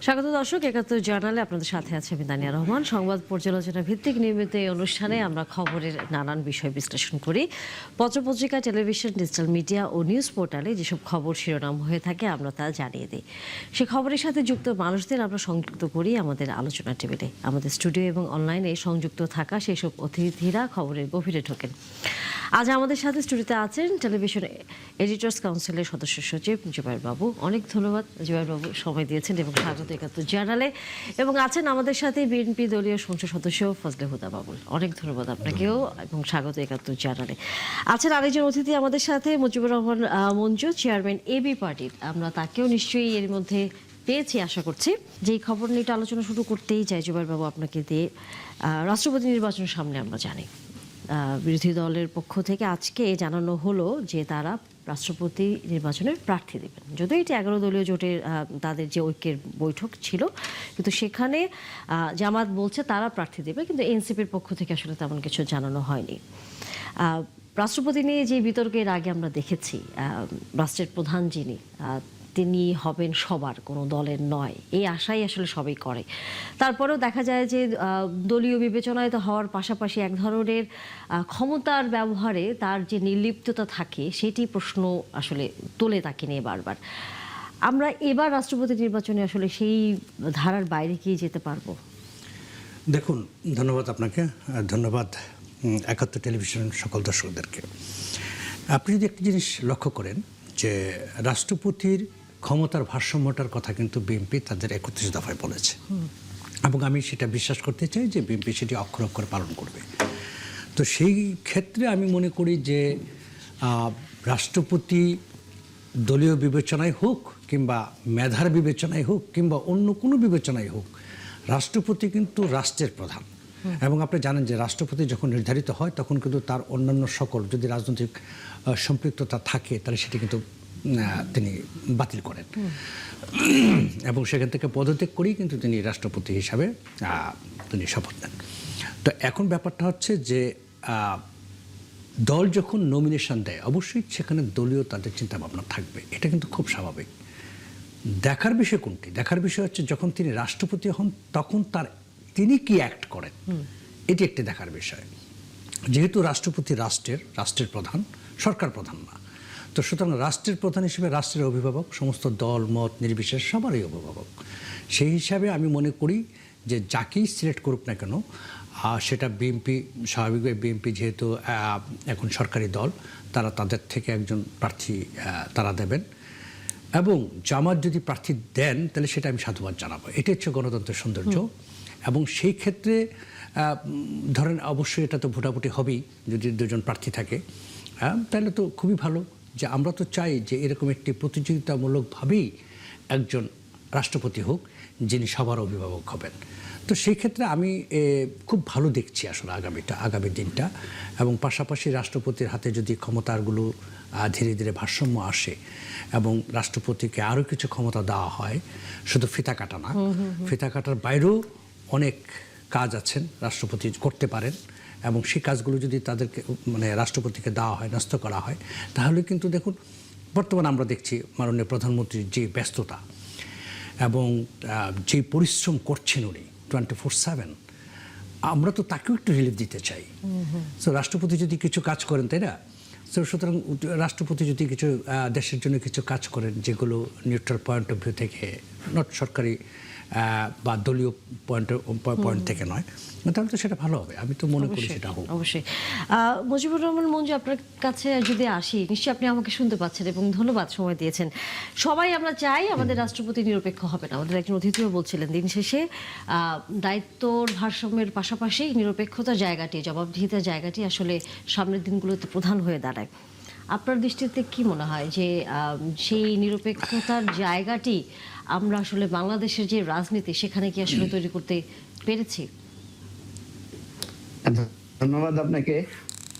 স্বাগত দর্শক, ৭১ জার্নালে আপনাদের সাথে আছে আমি তানিয়া রহমান। সংবাদ পর্যালোচনা ভিত্তিক নিয়মিত এই অনুষ্ঠানে আমরা খবরের নানান বিষয় বিশ্লেষণ করি। পত্রপত্রিকা, টেলিভিশন, ডিজিটাল মিডিয়া ও নিউজ পোর্টালে যেসব খবর শিরোনাম হয়ে থাকে আমরা তা জানিয়ে দিই। সে খবরের সাথে যুক্ত মানুষদের আমরা সংযুক্ত করি আমাদের আলোচনা টেবিলে। আমাদের স্টুডিও এবং অনলাইনে সংযুক্ত থাকা সেসব অতিথিরা খবরের গভীরে ঢোকেন। আজ আমাদের সাথে স্টুডিওতে আছেন টেলিভিশন এডিটর্স কাউন্সিলের সদস্য সচিব জুবায়ের বাবু। অনেক ধন্যবাদ জুবায়ের বাবু, সময় দিয়েছেন এবং স্বাগত ৭১ জার্নালে। এবং আছেন আমাদের সাথে বিএনপি দলীয় সংসদ সদস্য ফজলে হুদা বাবুল। অনেক ধন্যবাদ আপনাকেও এবং স্বাগত ৭১ জার্নালে। আছেন আরেকজন অতিথি আমাদের সাথে মুজিবুর রহমান মঞ্জু, চেয়ারম্যান এবি পার্টির। আমরা তাকেও নিশ্চয়ই এর মধ্যে পেয়েছি আশা করছি। যেই খবর নিয়ে আলোচনা শুরু করতেই চাই জুবায়ের বাবু আপনাকে দিয়ে, রাষ্ট্রপতি নির্বাচনের সামনে আমরা জানি বিরোধী দলের পক্ষ থেকে আজকে জানানো হলো যে তারা রাষ্ট্রপতি নির্বাচনের প্রার্থী দেবেন। যদিও এটি ১১ দলীয় জোটের তাদের যে ঐক্যের বৈঠক ছিল, কিন্তু সেখানে জামাত বলছে তারা প্রার্থী দেবে, কিন্তু এনসিপির পক্ষ থেকে আসলে তেমন কিছু জানানো হয়নি। রাষ্ট্রপতি নিয়ে যে বিতর্কের আগে আমরা দেখেছি রাষ্ট্রের প্রধান যিনি তিনি হবেন সবার, কোনো দলের নয়, এই আশাই আসলে সবাই করে। তারপরেও দেখা যায় যে দলীয় বিবেচনায় তো হওয়ার পাশাপাশি এক ধরনের ক্ষমতার ব্যবহারে তার যে নির্লিপ্ততা থাকে সেটি প্রশ্ন আসলে তোলে তাকে নিয়ে বারবার। আমরা এবার রাষ্ট্রপতি নির্বাচনে আসলে সেই ধারার বাইরে কি যেতে পারবো? দেখুন, ধন্যবাদ আপনাকে, ধন্যবাদ ৭১ টেলিভিশনের সকল দর্শকদেরকে। আপনি যদি একটি জিনিস লক্ষ্য করেন যে রাষ্ট্রপতির ক্ষমতার ভারসাম্যটার কথা কিন্তু বিএনপি তাদের ৩১ দফায় বলেছে, এবং আমি সেটা বিশ্বাস করতে চাই যে বিএনপি সেটি অক্ষর অক্ষরে পালন করবে। তো সেই ক্ষেত্রে আমি মনে করি যে রাষ্ট্রপতি দলীয় বিবেচনায় হোক কিংবা মেধার বিবেচনায় হোক কিংবা অন্য কোনো বিবেচনায় হোক, রাষ্ট্রপতি কিন্তু রাষ্ট্রের প্রধান। এবং আপনি জানেন যে রাষ্ট্রপতি যখন নির্ধারিত হয় তখন কিন্তু তার অন্যান্য সকল যদি রাজনৈতিক সম্পৃক্ততা থাকে তাহলে সেটি কিন্তু তিনি বাতিল করেন, এবং সেখান থেকে পদত্যাগ করেই কিন্তু তিনি রাষ্ট্রপতি হিসাবে তিনি শপথ নেন। তো এখন ব্যাপারটা হচ্ছে যে দল যখন নমিনেশন দেয় অবশ্যই সেখানে দলীয় তাদের চিন্তাভাবনা থাকবে, এটা কিন্তু খুব স্বাভাবিক। দেখার বিষয় কোনটি? দেখার বিষয় হচ্ছে যখন তিনি রাষ্ট্রপতি হন তখন তিনি কি অ্যাক্ট করেন, এটি একটি দেখার বিষয়। যেহেতু রাষ্ট্রপতি রাষ্ট্রের প্রধান, সরকার প্রধান না, তো সুতরাং রাষ্ট্রের প্রধান হিসেবে রাষ্ট্রের অভিভাবক, সমস্ত দল মত নির্বিশেষে সবারই অভিভাবক। সেই হিসাবে আমি মনে করি যে যাকেই সিলেক্ট করুক না কেন, সেটা বিএনপি, স্বাভাবিকভাবে বিএনপি যেহেতু এখন সরকারি দল, তারা তাদের থেকে একজন প্রার্থী তারা দেবেন, এবং জামাত যদি প্রার্থী দেন তাহলে সেটা আমি সাধুবাদ জানাবো। এটি হচ্ছে গণতন্ত্রের সৌন্দর্য। এবং সেই ক্ষেত্রে ধরেন অবশ্যই এটা তো ভোটাভুটি হবেই, যদি দুজন প্রার্থী থাকে তাহলে তো খুবই ভালো। যে আমরা তো চাই যে এরকম একটি প্রতিযোগিতামূলকভাবেই একজন রাষ্ট্রপতি হোক যিনি সবার অভিভাবক হবেন। তো সেই ক্ষেত্রে আমি খুব ভালো দেখছি আসলে আগামী দিনটা। এবং পাশাপাশি রাষ্ট্রপতির হাতে যদি ক্ষমতাগুলো ধীরে ধীরে ভারসাম্য আসে এবং রাষ্ট্রপতিকে আরও কিছু ক্ষমতা দেওয়া হয়, শুধু ফিতা কাটা না, ফিতা কাটার বাইরেও অনেক কাজ আছেন রাষ্ট্রপতি করতে পারেন, এবং সেই কাজগুলো যদি তাদেরকে রাষ্ট্রপতিকে দেওয়া হয়, ন্যস্ত করা হয়, তাহলে কিন্তু দেখুন বর্তমানে আমরা দেখছি মাননীয় প্রধানমন্ত্রীর যে ব্যস্ততা এবং যে পরিশ্রম করছেন উনি 24/7, আমরা তো তাকেও একটু রিলিফ দিতে চাই। তো রাষ্ট্রপতি যদি কিছু কাজ করেন, তাই না? তো সুতরাং রাষ্ট্রপতি যদি কিছু দেশের জন্য কিছু কাজ করেন যেগুলো নিউট্রাল পয়েন্ট অফ ভিউ থেকে, নট সরকারি বা দলীয় পয়েন্ট থেকে নয়, তাহলে তো সেটা ভালো হবে। আমি তো মনে করি সেটা হোক। অবশ্যই। মুজিবুর রহমান মঞ্জু, আপনার কাছে যদি আসি, নিশ্চয়ই আপনি আমাকে শুনতে পাচ্ছেন এবং ধন্যবাদ সময় দিয়েছেন। সবাই আমরা চাই আমাদের রাষ্ট্রপতি নিরপেক্ষ হবে না। আমাদের একজন অতিথিও বলছিলেন দিন শেষে দায়িত্বর ভারসাম্যের পাশাপাশি নিরপেক্ষতার জায়গাটি, জবাবদিহিতার জায়গাটি আসলে সামনের দিনগুলোতে প্রধান হয়ে দাঁড়ায়। আপনার দৃষ্টিতে কি মনে হয় যে সেই নিরপেক্ষতার জায়গাটি আমরা আসলে বাংলাদেশের যে রাজনীতি সেখানে কি আসলে তৈরি করতে পেরেছি? ধন্যবাদ আপনাকে।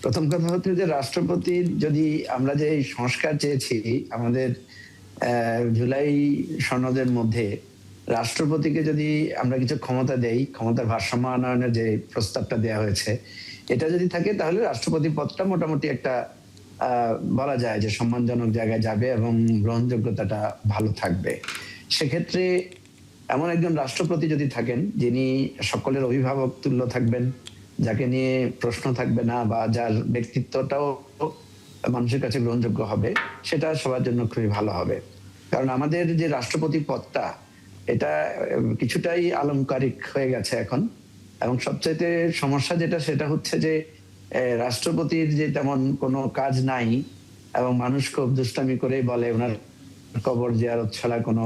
প্রথম কথা হচ্ছে যে রাষ্ট্রপতির যদি আমরা যে সংস্কার চেয়েছি আমাদের জুলাই সনদের মধ্যে, রাষ্ট্রপতিকে যদি আমরা কিছু ক্ষমতা দেই, ক্ষমতার ভারসাম্য আনয়নের যে প্রস্তাবটা দেওয়া হয়েছে, এটা যদি থাকে তাহলে রাষ্ট্রপতি পদটা মোটামুটি একটা বলা যায় যে সম্মানজনক জায়গায় যাবে এবং গ্রহণযোগ্যতাটা ভালো থাকবে। সেক্ষেত্রে এমন একজন রাষ্ট্রপতি যদি থাকেন যিনি সকলের অভিভাবক তুল্য থাকবেন, যাকে নিয়ে প্রশ্ন থাকবে না বা যার ব্যক্তিত্বটাও মানুষের কাছে গ্রহণযোগ্য হবে, সেটা সবার জন্য খুবই ভালো হবে। কারণ আমাদের যে রাষ্ট্রপতি পদটা, এটা কিছুটাই আলংকারিক হয়ে গেছে এখন। এবং সবচাইতে সমস্যা যেটা, সেটা হচ্ছে যে রাষ্ট্রপতির যে তেমন কোনো কাজ নাই, এবং মানুষ খুব দুষ্টামি করে বলে ওনার কবর জিয়ারত ছাড়া কোনো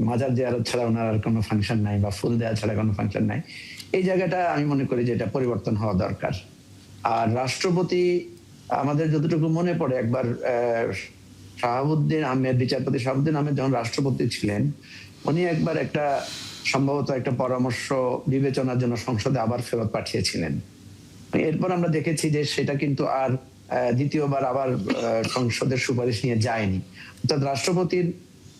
মাজার জিয়ারত ছাড়া ওনার আর কোনো ফাংশন নাই, বা ফুল দেওয়া ছাড়া কোনো ফাংশন নাই। এই জায়গাটা আমি মনে করি যে এটা পরিবর্তন হওয়া দরকার। আর রাষ্ট্রপতি, আমাদের যতটুকু মনে পড়ে, একবার শাহাবুদ্দিন আহমেদ, বিচারপতি শাহাবুদ্দিন আহমেদ যখন রাষ্ট্রপতি ছিলেন, উনি একবার একটা সম্ভবত একটা পরামর্শ বিবেচনার জন্য সংসদে আবার ফেরত পাঠিয়েছিলেন। এরপর আমরা দেখেছি যে সেটা কিন্তু আর দ্বিতীয়বার আবার সংসদের সুপারিশ নিয়ে যায়নি। অর্থাৎ রাষ্ট্রপতির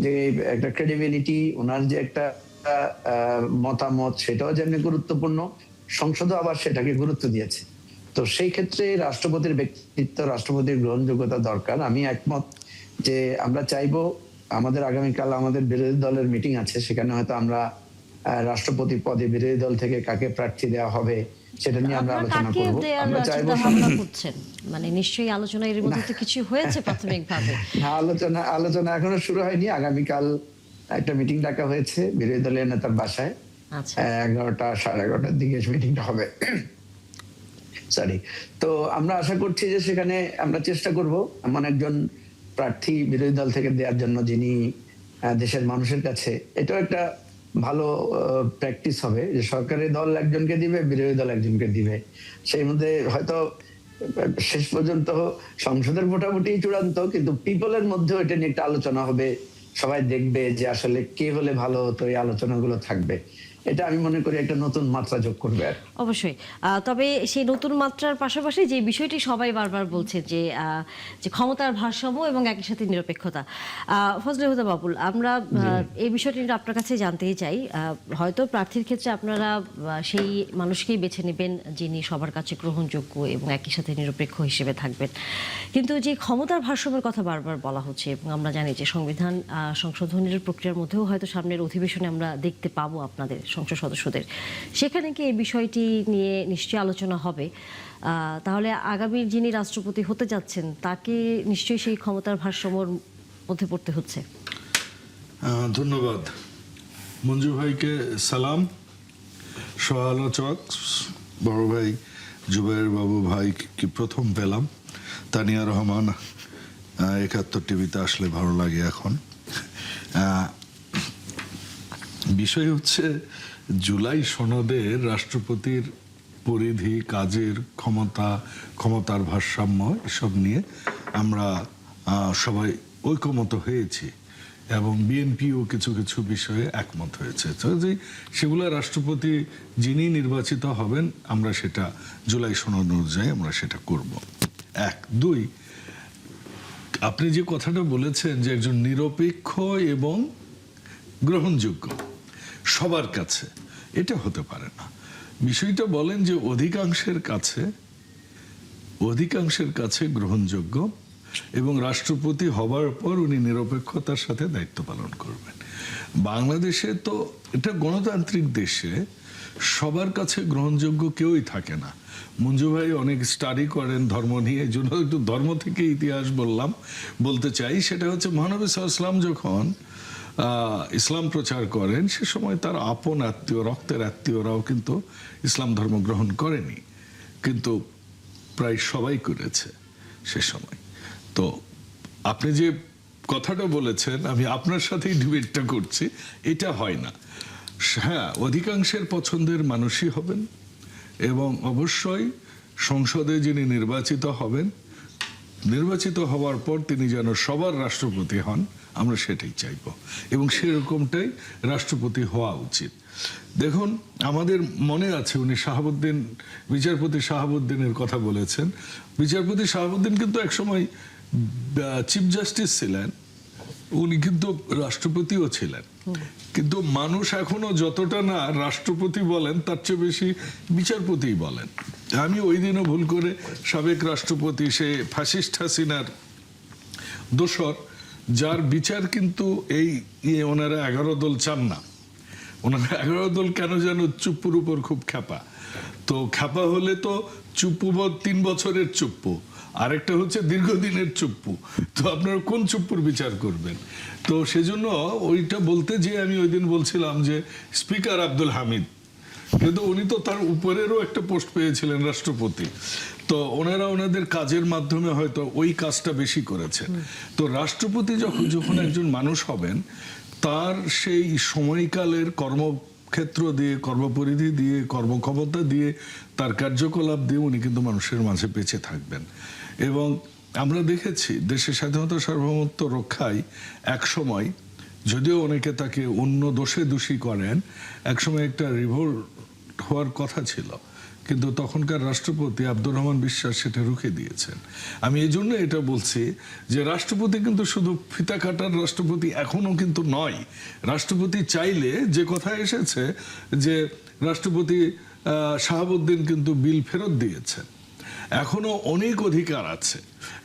যে একটা ক্রেডিবিলিটি, ওনার যে একটা মতামত, সেটাও যেমনি গুরুত্বপূর্ণ, সংসদও আবার সেটাকে গুরুত্ব দিয়েছে। তো সেই ক্ষেত্রে রাষ্ট্রপতির ব্যক্তিত্ব, রাষ্ট্রপতির গ্রহণযোগ্যতা দরকার। আমি একমত যে আমরা চাইবো আমাদের আগামীকাল আমাদের বিরোধী দলের মিটিং আছে, সেখানে হয়তো আমরা রাষ্ট্রপতি পদে বিরোধী দল থেকে কাকে প্রার্থী দেওয়া হবে সেটা নিয়ে আমরা আলোচনা করব। আমরা চাইবো মানে নিশ্চয়ই আলোচনা এর মধ্যে তো কিছু হয়েছে প্রাথমিকভাবে। আলোচনা এখনো শুরু হয়নি। আগামীকাল একটা মিটিং ডাকা হয়েছে বিরোধী দলের নেতার বাসায়। 11টা 11:30 দিকে মিটিংটা হবে। সরি। তো আমরা আশা করছি যে সেখানে আমরা চেষ্টা করব এমন একজন প্রার্থী বিরোধী দল থেকে দেওয়ার জন্য যিনি দেশের মানুষের কাছে, এটাও একটা ভালো প্র্যাকটিস হবে যে সরকারি দল একজনকে দিবে, বিরোধী দল একজনকে দিবে। সেই মধ্যে হয়তো শেষ পর্যন্ত সংসদের মোটামুটি চূড়ান্ত, কিন্তু পিপলের মধ্যেও এটা নিয়ে একটা আলোচনা হবে। সবাই দেখবে যে আসলে কে হলে ভালো হতো, এই আলোচনাগুলো থাকবে। এটা আমি মনে করি একটা নতুন মাত্রা যোগ করবে। আর অবশ্যই, তবে সেই নতুন মাত্রার পাশাপাশি যে বিষয়টি সবাই বারবার বলছে যে ক্ষমতার ভারসাম্য এবং একই সাথে নিরপেক্ষতা। ফজলে হুদা বাবুল, আমরা এই বিষয়টি আপনার কাছে জানতেই চাই। হয়তো প্রার্থীর ক্ষেত্রে আপনারা সেই মানুষকেই বেছে নেবেন যিনি সবার কাছে গ্রহণযোগ্য এবং একই সাথে নিরপেক্ষ হিসেবে থাকবেন, কিন্তু যে ক্ষমতার ভারসাম্যের কথা বারবার বলা হচ্ছে, এবং আমরা জানি যে সংবিধান সংশোধনের প্রক্রিয়ার মধ্যেও হয়তো সামনের অধিবেশনে আমরা দেখতে পাবো আপনাদের সংসদ সদস্যদের, সেখানে কি এই বিষয়টি নিয়ে নিশ্চয়ই আলোচনা হবে। তাহলে আগামী যিনি রাষ্ট্রপতি হতে যাচ্ছেন তাকে নিশ্চয়ই সেই ক্ষমতার ভারসাম্যের মধ্যে পড়তে হচ্ছে। ধন্যবাদ মঞ্জু ভাইকে। সালাম। সহ-আলোচক বড় ভাই জুবায়ের বাবু ভাইকে প্রথম পেলাম। তানিয়া রহমান 71 টিভিতে আসলে ভালো লাগে এখন। বিষয় হচ্ছে জুলাই সনদে রাষ্ট্রপতির পরিধি, কাজের ক্ষমতার ভারসাম্য, এসব নিয়ে আমরা সবাই ঐকমত হয়েছি এবং বিএনপিও কিছু কিছু বিষয়ে একমত হয়েছে। তো যে সেগুলো রাষ্ট্রপতি যিনি নির্বাচিত হবেন, আমরা সেটা জুলাই সনদ অনুযায়ী আমরা সেটা করব। 1, 2, আপনি যে কথাটা বলেছেন যে একজন নিরপেক্ষ এবং গ্রহণযোগ্য সবার কাছে, এটা হতে পারে না। বিষয়টা বলেন যে অধিকাংশের কাছে গ্রহণযোগ্য এবং রাষ্ট্রপতি হবার পর উনি নিরপেক্ষতার সাথে দায়িত্ব পালন করবেন। বাংলাদেশে তো এটা গণতান্ত্রিক দেশে সবার কাছে গ্রহণযোগ্য কেউই থাকে না। মঞ্জু ভাই অনেক স্টাডি করেন ধর্ম নিয়ে, এই জন্য একটু ধর্ম থেকে ইতিহাস বলতে চাই। সেটা হচ্ছে মহানবী সাল্লাল্লাহু আলাইহি ওয়াসাল্লাম যখন ইসলাম প্রচার করেন, সে সময় তার আপন আত্মীয়, রক্তের আত্মীয়রাও কিন্তু ইসলাম ধর্ম গ্রহণ করেনি, কিন্তু প্রায় সবাই করেছে সে সময়। তো আপনি যে কথাটা বলেছেন, আমি আপনার সাথেই ডিবেটটা করছি, এটা হয় না। হ্যাঁ, অধিকাংশের পছন্দের মানুষই হবেন এবং অবশ্যই সংসদে যিনি নির্বাচিত হবেন, নির্বাচিত হওয়ার পর তিনি যেন সবার রাষ্ট্রপতি হন, আমরা সেটাই চাইব এবং সেরকমটাই রাষ্ট্রপতি হওয়া উচিত। দেখুন, আমাদের মনে আছে উনি বিচারপতি শাহাবুদ্দিনের কথা বলেছেন। বিচারপতি শাহাবুদ্দিন কিন্তু একসময় চিফ জাস্টিস ছিলেন, উনি কিন্তু রাষ্ট্রপতিও ছিলেন, কিন্তু মানুষ এখনো যতটা না রাষ্ট্রপতি বলেন তার চেয়ে বেশি বিচারপতিই বলেন। আমি ওই দিনও ভুল করে সাবেক রাষ্ট্রপতি, সে ফ্যাসিস্ট হাসিনার দোসর যার বিচার কিন্তু এই ওনারা 11 দল চান না। ওনারা 11 দল কেন যেন চুপ্পুর উপর খুব খ্যাপা। তো খ্যাপা হলে তো চুপ্পু 3 বছরের চুপ্পু, আরেকটা হচ্ছে দীর্ঘদিনের চুপ্পু। তো আপনারা কোন চুপ্পুর বিচার করবেন? তো সেজন্য ওইটা বলতে যে আমি ওই দিন বলছিলাম যে স্পিকার আব্দুল হামিদ, কিন্তু উনি তো তার উপরেরও একটা পোস্ট পেয়েছিলেন, রাষ্ট্রপতি। তো ওনারা ওনাদের কাজের মাধ্যমে হয়তো ওই কাজটা বেশি করেছেন। তো রাষ্ট্রপতি যখন একজন মানুষ হবেন, তার সেই সময়কালের কর্মক্ষেত্র দিয়ে, কর্মপরিধি দিয়ে, কর্মক্ষমতা দিয়ে, তার কার্যকলাপ দিয়ে উনি কিন্তু মানুষের মাঝে বেঁচে থাকবেন। এবং আমরা দেখেছি দেশের স্বাধীনতা সার্বভৌমত্ব রক্ষায় এক সময়, যদিও অনেকে তাকে অন্য দোষে দোষী করেন, একসময় একটা রিভোল্ট হওয়ার কথা ছিল, কিন্তু তখনকার রাষ্ট্রপতি আব্দুর রহমান বিশ্বাস সেটা রুখে দিয়েছেন। আমি এই জন্য এটা বলছি যে রাষ্ট্রপতি কিন্তু শুধু ফিতা কাটার রাষ্ট্রপতি এখনো কিন্তু নয়। রাষ্ট্রপতি চাইলে, যে কথা এসেছে যে রাষ্ট্রপতি শাহাবুদ্দিন কিন্তু বিল ফেরত দিয়েছেন, এখনো অনেক অধিকার আছে।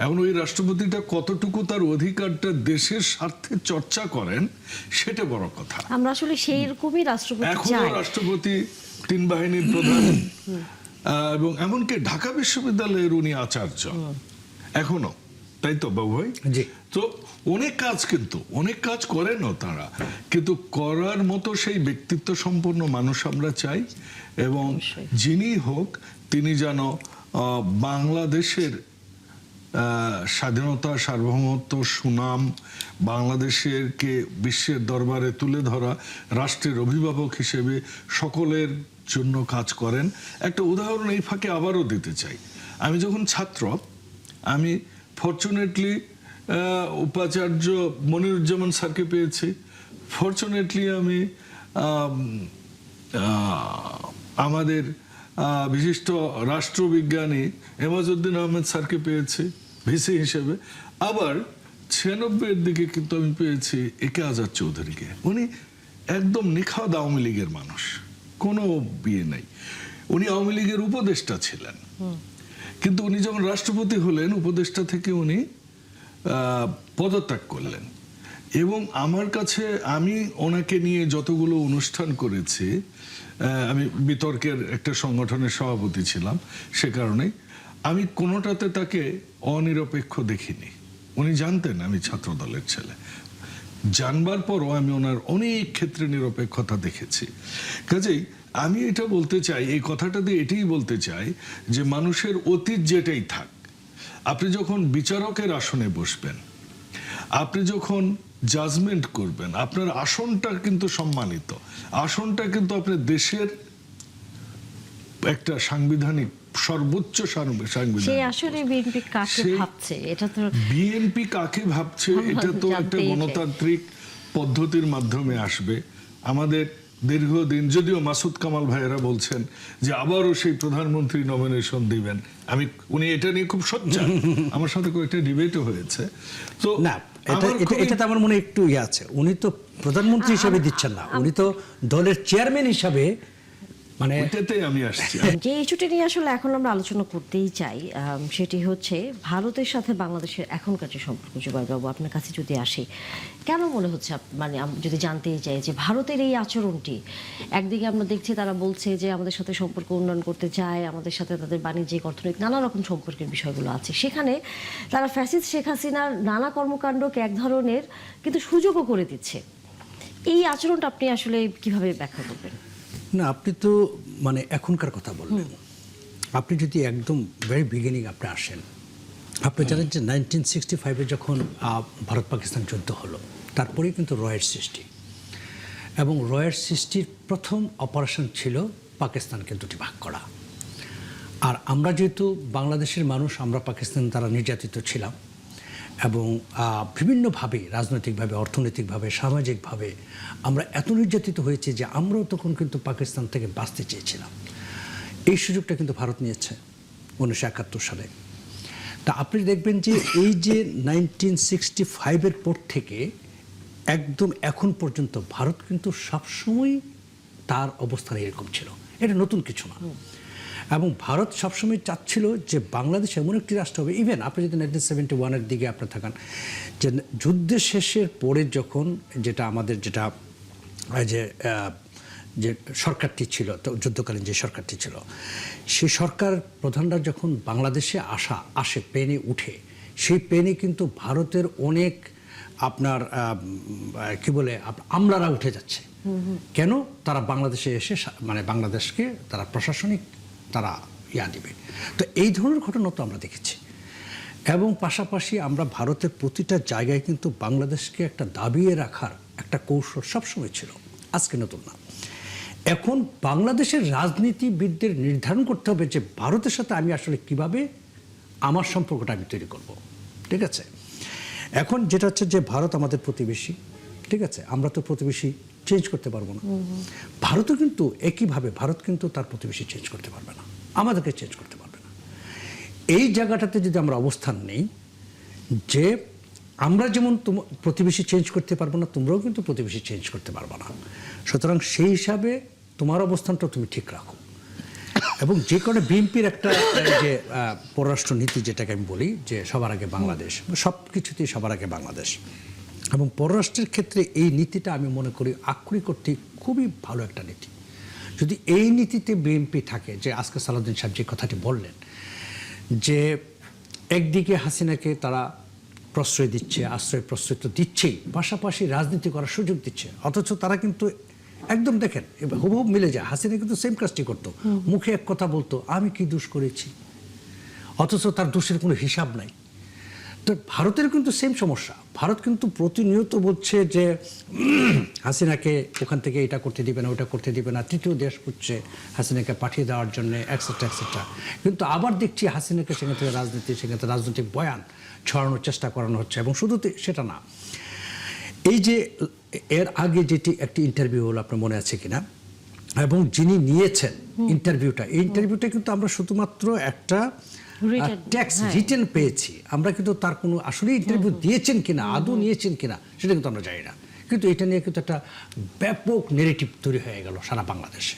এখন ওই রাষ্ট্রপতিটা কতটুকু তার অধিকারটা দেশের স্বার্থে চর্চা করেন সেটা বড় কথা। আমরা আসলে সেই রকমই রাষ্ট্রপতি এখনো চাই। রাষ্ট্রপতি 3 বাহিনীর প্রধান, এবং এমনকি ঢাকা বিশ্ববিদ্যালয়ের উনি আচার্য এখনো, তাই তো বাবু ভাই? জি। তো অনেক কাজ, কিন্তু অনেক কাজ করেনও তারা, কিন্তু করার মতো সেই ব্যক্তিত্ব সম্পন্ন মানুষ আমরা চাই। এবং যিনি হোক, তিনি যেন বাংলাদেশের স্বাধীনতা, সার্বভৌমত্ব, সুনাম, বাংলাদেশের কে বিশ্বের দরবারে তুলে ধরা, রাষ্ট্রের অভিভাবক হিসেবে সকলের জন্য কাজ করেন। একটা উদাহরণ এই ফাঁকে আবারও দিতে চাই। আমি যখন ছাত্র, আমি ফরচুনেটলি উপাচার্য মনিরুজ্জামান স্যারকে পেয়েছি। ফরচুনেটলি আমি আমাদের বিশিষ্ট রাষ্ট্রবিজ্ঞানী এমাজউদ্দিন আহমেদ স্যারকে পেয়েছি ভিসি হিসেবে। আবার 96-এর দিকে কিন্তু আমি পেয়েছি একে আজাদ চৌধুরীকে। উনি একদম নিখাদ আওয়ামী লীগের মানুষ, কোনো বিয়ে নাই। উনি আওয়ামী লীগের উপদেষ্টা ছিলেন, কিন্তু উনি যখন রাষ্ট্রপতি হলেন, উপদেষ্টা থেকে উনি পদত্যাগ করলেন। এবং আমার কাছে, আমি ওনাকে নিয়ে যতগুলো অনুষ্ঠান করেছি, আমি বিতর্কের একটা সংগঠনের সভাপতি ছিলাম, সে কারণেই আমি কোনোটাতে তাকে অনিরপেক্ষ দেখিনি। উনি জানতেন আমি ছাত্র দলের ছেলে, জানবার পরও আমি ওনার অনেক ক্ষেত্রে নিরপেক্ষতা দেখেছি। কাজেই আমি এটা বলতে চাই, এই কথাটা দিয়ে এটাই বলতে চাই যে মানুষের অতীত যেটাই থাক, আপনি যখন বিচারকের আসনে বসবেন, আপনি যখন জাজমেন্ট করবেন, আপনার আসনটা কিন্তু সম্মানিত, আসনটা কিন্তু আপনার দেশের একটা সাংবিধানিক সর্বোচ্চ সাংবিধানিক। সেই আসলে বিএনপি কাকে ভাবছে, এটা তো বিএনপি কাকে ভাবছে এটা তো একটা গণতান্ত্রিক পদ্ধতির মাধ্যমে আসবে। আমাদের দীর্ঘদিন, যদিও মাসুদ কামাল ভাইয়েরা বলছেন যে আবারও সেই প্রধানমন্ত্রী নমিনেশন দিবেন, উনি এটা নিয়ে খুব সোচ্চার, আমার সাথে কয়েকটা ডিবেটও হয়েছে। তো না, এটা আমার মনে একটু আছে, উনি তো প্রধানমন্ত্রী হিসেবে দিচ্ছেন না, উনি তো দলের চেয়ারম্যান হিসাবে, মানে এটাতেই আমি আসছি। যে ইস্যুটি নিয়ে আসলে এখন আমরা আলোচনা করতেই চাই, সেটি হচ্ছে ভারতের সাথে বাংলাদেশের এখনকার যে সম্পর্ক। জুবাইরবাবু, আপনার কাছে যদি আসি, কেন মনে হচ্ছে, মানে যদি জানতেই চাই যে ভারতের এই আচরণটি, একদিকে আমরা দেখছি তারা বলছে যে আমাদের সাথে সম্পর্ক উন্নয়ন করতে চায়, আমাদের সাথে তাদের বাণিজ্যিক, অর্থনৈতিক নানা রকম সম্পর্কের বিষয়গুলো আছে, সেখানে তারা ফ্যাসিস্ট শেখ হাসিনার নানা কর্মকাণ্ডকে এক ধরনের কিন্তু সুযোগও করে দিচ্ছে। এই আচরণটা আপনি আসলে কিভাবে ব্যাখ্যা করবেন? না, আপনি তো মানে এখনকার কথা বললেন। আপনি যদি একদম ভেরি বিগিনিং আপনি আসেন, আপনি জানেন যে 1965-এ যখন ভারত পাকিস্তান যুদ্ধ হলো, তারপরেই কিন্তু রয়ের সৃষ্টি, এবং রয়ের সৃষ্টির প্রথম অপারেশন ছিল পাকিস্তানকে দুটি ভাগ করা। আর আমরা যেহেতু বাংলাদেশের মানুষ, আমরা পাকিস্তান দ্বারা নির্যাতিত ছিলাম, এবং বিভিন্নভাবে, রাজনৈতিকভাবে, অর্থনৈতিকভাবে, সামাজিকভাবে আমরা এত নির্যাতিত হয়েছি যে আমরাও তখন কিন্তু পাকিস্তান থেকে বাঁচতে চেয়েছিলাম। এই সুযোগটা কিন্তু ভারত নিয়েছে 1971 সালে। তা আপনি দেখবেন যে এই যে 1965-এর পর থেকে একদম এখন পর্যন্ত ভারত কিন্তু সবসময় তার অবস্থান এরকম ছিল, এটা নতুন কিছু না। এবং ভারত সবসময় চাচ্ছিল যে বাংলাদেশ এমন একটি রাষ্ট্র হবে। ইভেন আপনি যদি 1971-এর দিকে আপনি থাকান, যে যুদ্ধের শেষের পরে যখন যেটা আমাদের যেটা যে সরকারটি ছিল, তো যুদ্ধকালীন যে সরকারটি ছিল, সেই সরকার প্রধানরা যখন বাংলাদেশে আসে প্লেনে উঠে, সেই প্লেনে কিন্তু ভারতের অনেক আপনার কি বলে আমলারা উঠে যাচ্ছে। কেন? তারা বাংলাদেশে এসে মানে বাংলাদেশকে তারা প্রশাসনিক তারা দিবে। তো এই ধরনের ঘটনা তো আমরা দেখেছি। এবং পাশাপাশি আমরা ভারতের প্রতিটা জায়গায় কিন্তু বাংলাদেশকে একটা দাবিয়ে রাখার একটা কৌশল সবসময় ছিল, আজকে নতুন না। এখন বাংলাদেশের রাজনীতিবিদদের নির্ধারণ করতে হবে যে ভারতের সাথে আমি আসলে কিভাবে আমার সম্পর্কটা আমি তৈরি করব। ঠিক আছে, এখন যেটা হচ্ছে যে ভারত আমাদের প্রতিবেশী, ঠিক আছে, আমরা তো প্রতিবেশী চেঞ্জ করতে পারবো না। ভারতও কিন্তু একইভাবে, ভারত কিন্তু তার প্রতিবেশী চেঞ্জ করতে পারবে না, আমাদেরকে চেঞ্জ করতে পারবে না। এই জায়গাটাতে যদি আমরা অবস্থান নেই যে আমরা যেমন প্রতিবেশী চেঞ্জ করতে পারবো না, তোমরাও কিন্তু প্রতিবেশী চেঞ্জ করতে পারবে না, সুতরাং সেই হিসাবে তোমার অবস্থানটা তুমি ঠিক রাখো। এবং যে কারণে বিএনপির একটা যে পররাষ্ট্র নীতি, যেটাকে আমি বলি যে সবার আগে বাংলাদেশ, সব কিছুতেই সবার আগে বাংলাদেশ, এবং পররাষ্ট্রের ক্ষেত্রে এই নীতিটা আমি মনে করি আক্ষরিক অর্থে খুবই ভালো একটা নীতি। যদি এই নীতিতে বিএনপি থাকে, যে আজকে সালাউদ্দিন সাহেব যে কথাটি বললেন যে একদিকে হাসিনাকে তারা প্রশ্রয় দিচ্ছে, প্রশ্রয় তো দিচ্ছেই, পাশাপাশি রাজনীতি করার সুযোগ দিচ্ছে, অথচ তারা কিন্তু একদম দেখেন হুবহু মিলে যায়। হাসিনা কিন্তু সেম কাজটি করতো, মুখে এক কথা বলতো আমি কি দোষ করেছি, অথচ তার দোষের কোনো হিসাব নাই। তো ভারতের কিন্তু সেম সমস্যা। ভারত কিন্তু প্রতিনিয়ত বলছে যে হাসিনাকে ওখান থেকে এটা করতে দিবে না, ওটা করতে দিবে না, তৃতীয় দেশ করছে হাসিনাকে পাঠিয়ে দেওয়ার জন্য এক্সেট্রা এক্সেট্রা। কিন্তু আবার দেখছি হাসিনাকে সেখান থেকে রাজনৈতিক বয়ান ছড়ানোর চেষ্টা করানো হচ্ছে। এবং শুধু সেটা না, এই যে এর আগে যেটি একটি ইন্টারভিউ হলো, আপনার মনে আছে কিনা, এবং যিনি নিয়েছেন ইন্টারভিউটা, এই ইন্টারভিউটা কিন্তু আমরা শুধুমাত্র একটা টেক্সট রিটেন পেয়েছি, আমরা কিন্তু তার কোনো আসলে ইন্টারভিউ দিয়েছেন কিনা, আদৌ নিয়েছেন কিনা সেটা কিন্তু আমরা জানি না। কিন্তু এটা নিয়ে কিন্তু একটা ব্যাপক নেগেটিভ তৈরি হয়ে গেল সারা বাংলাদেশে।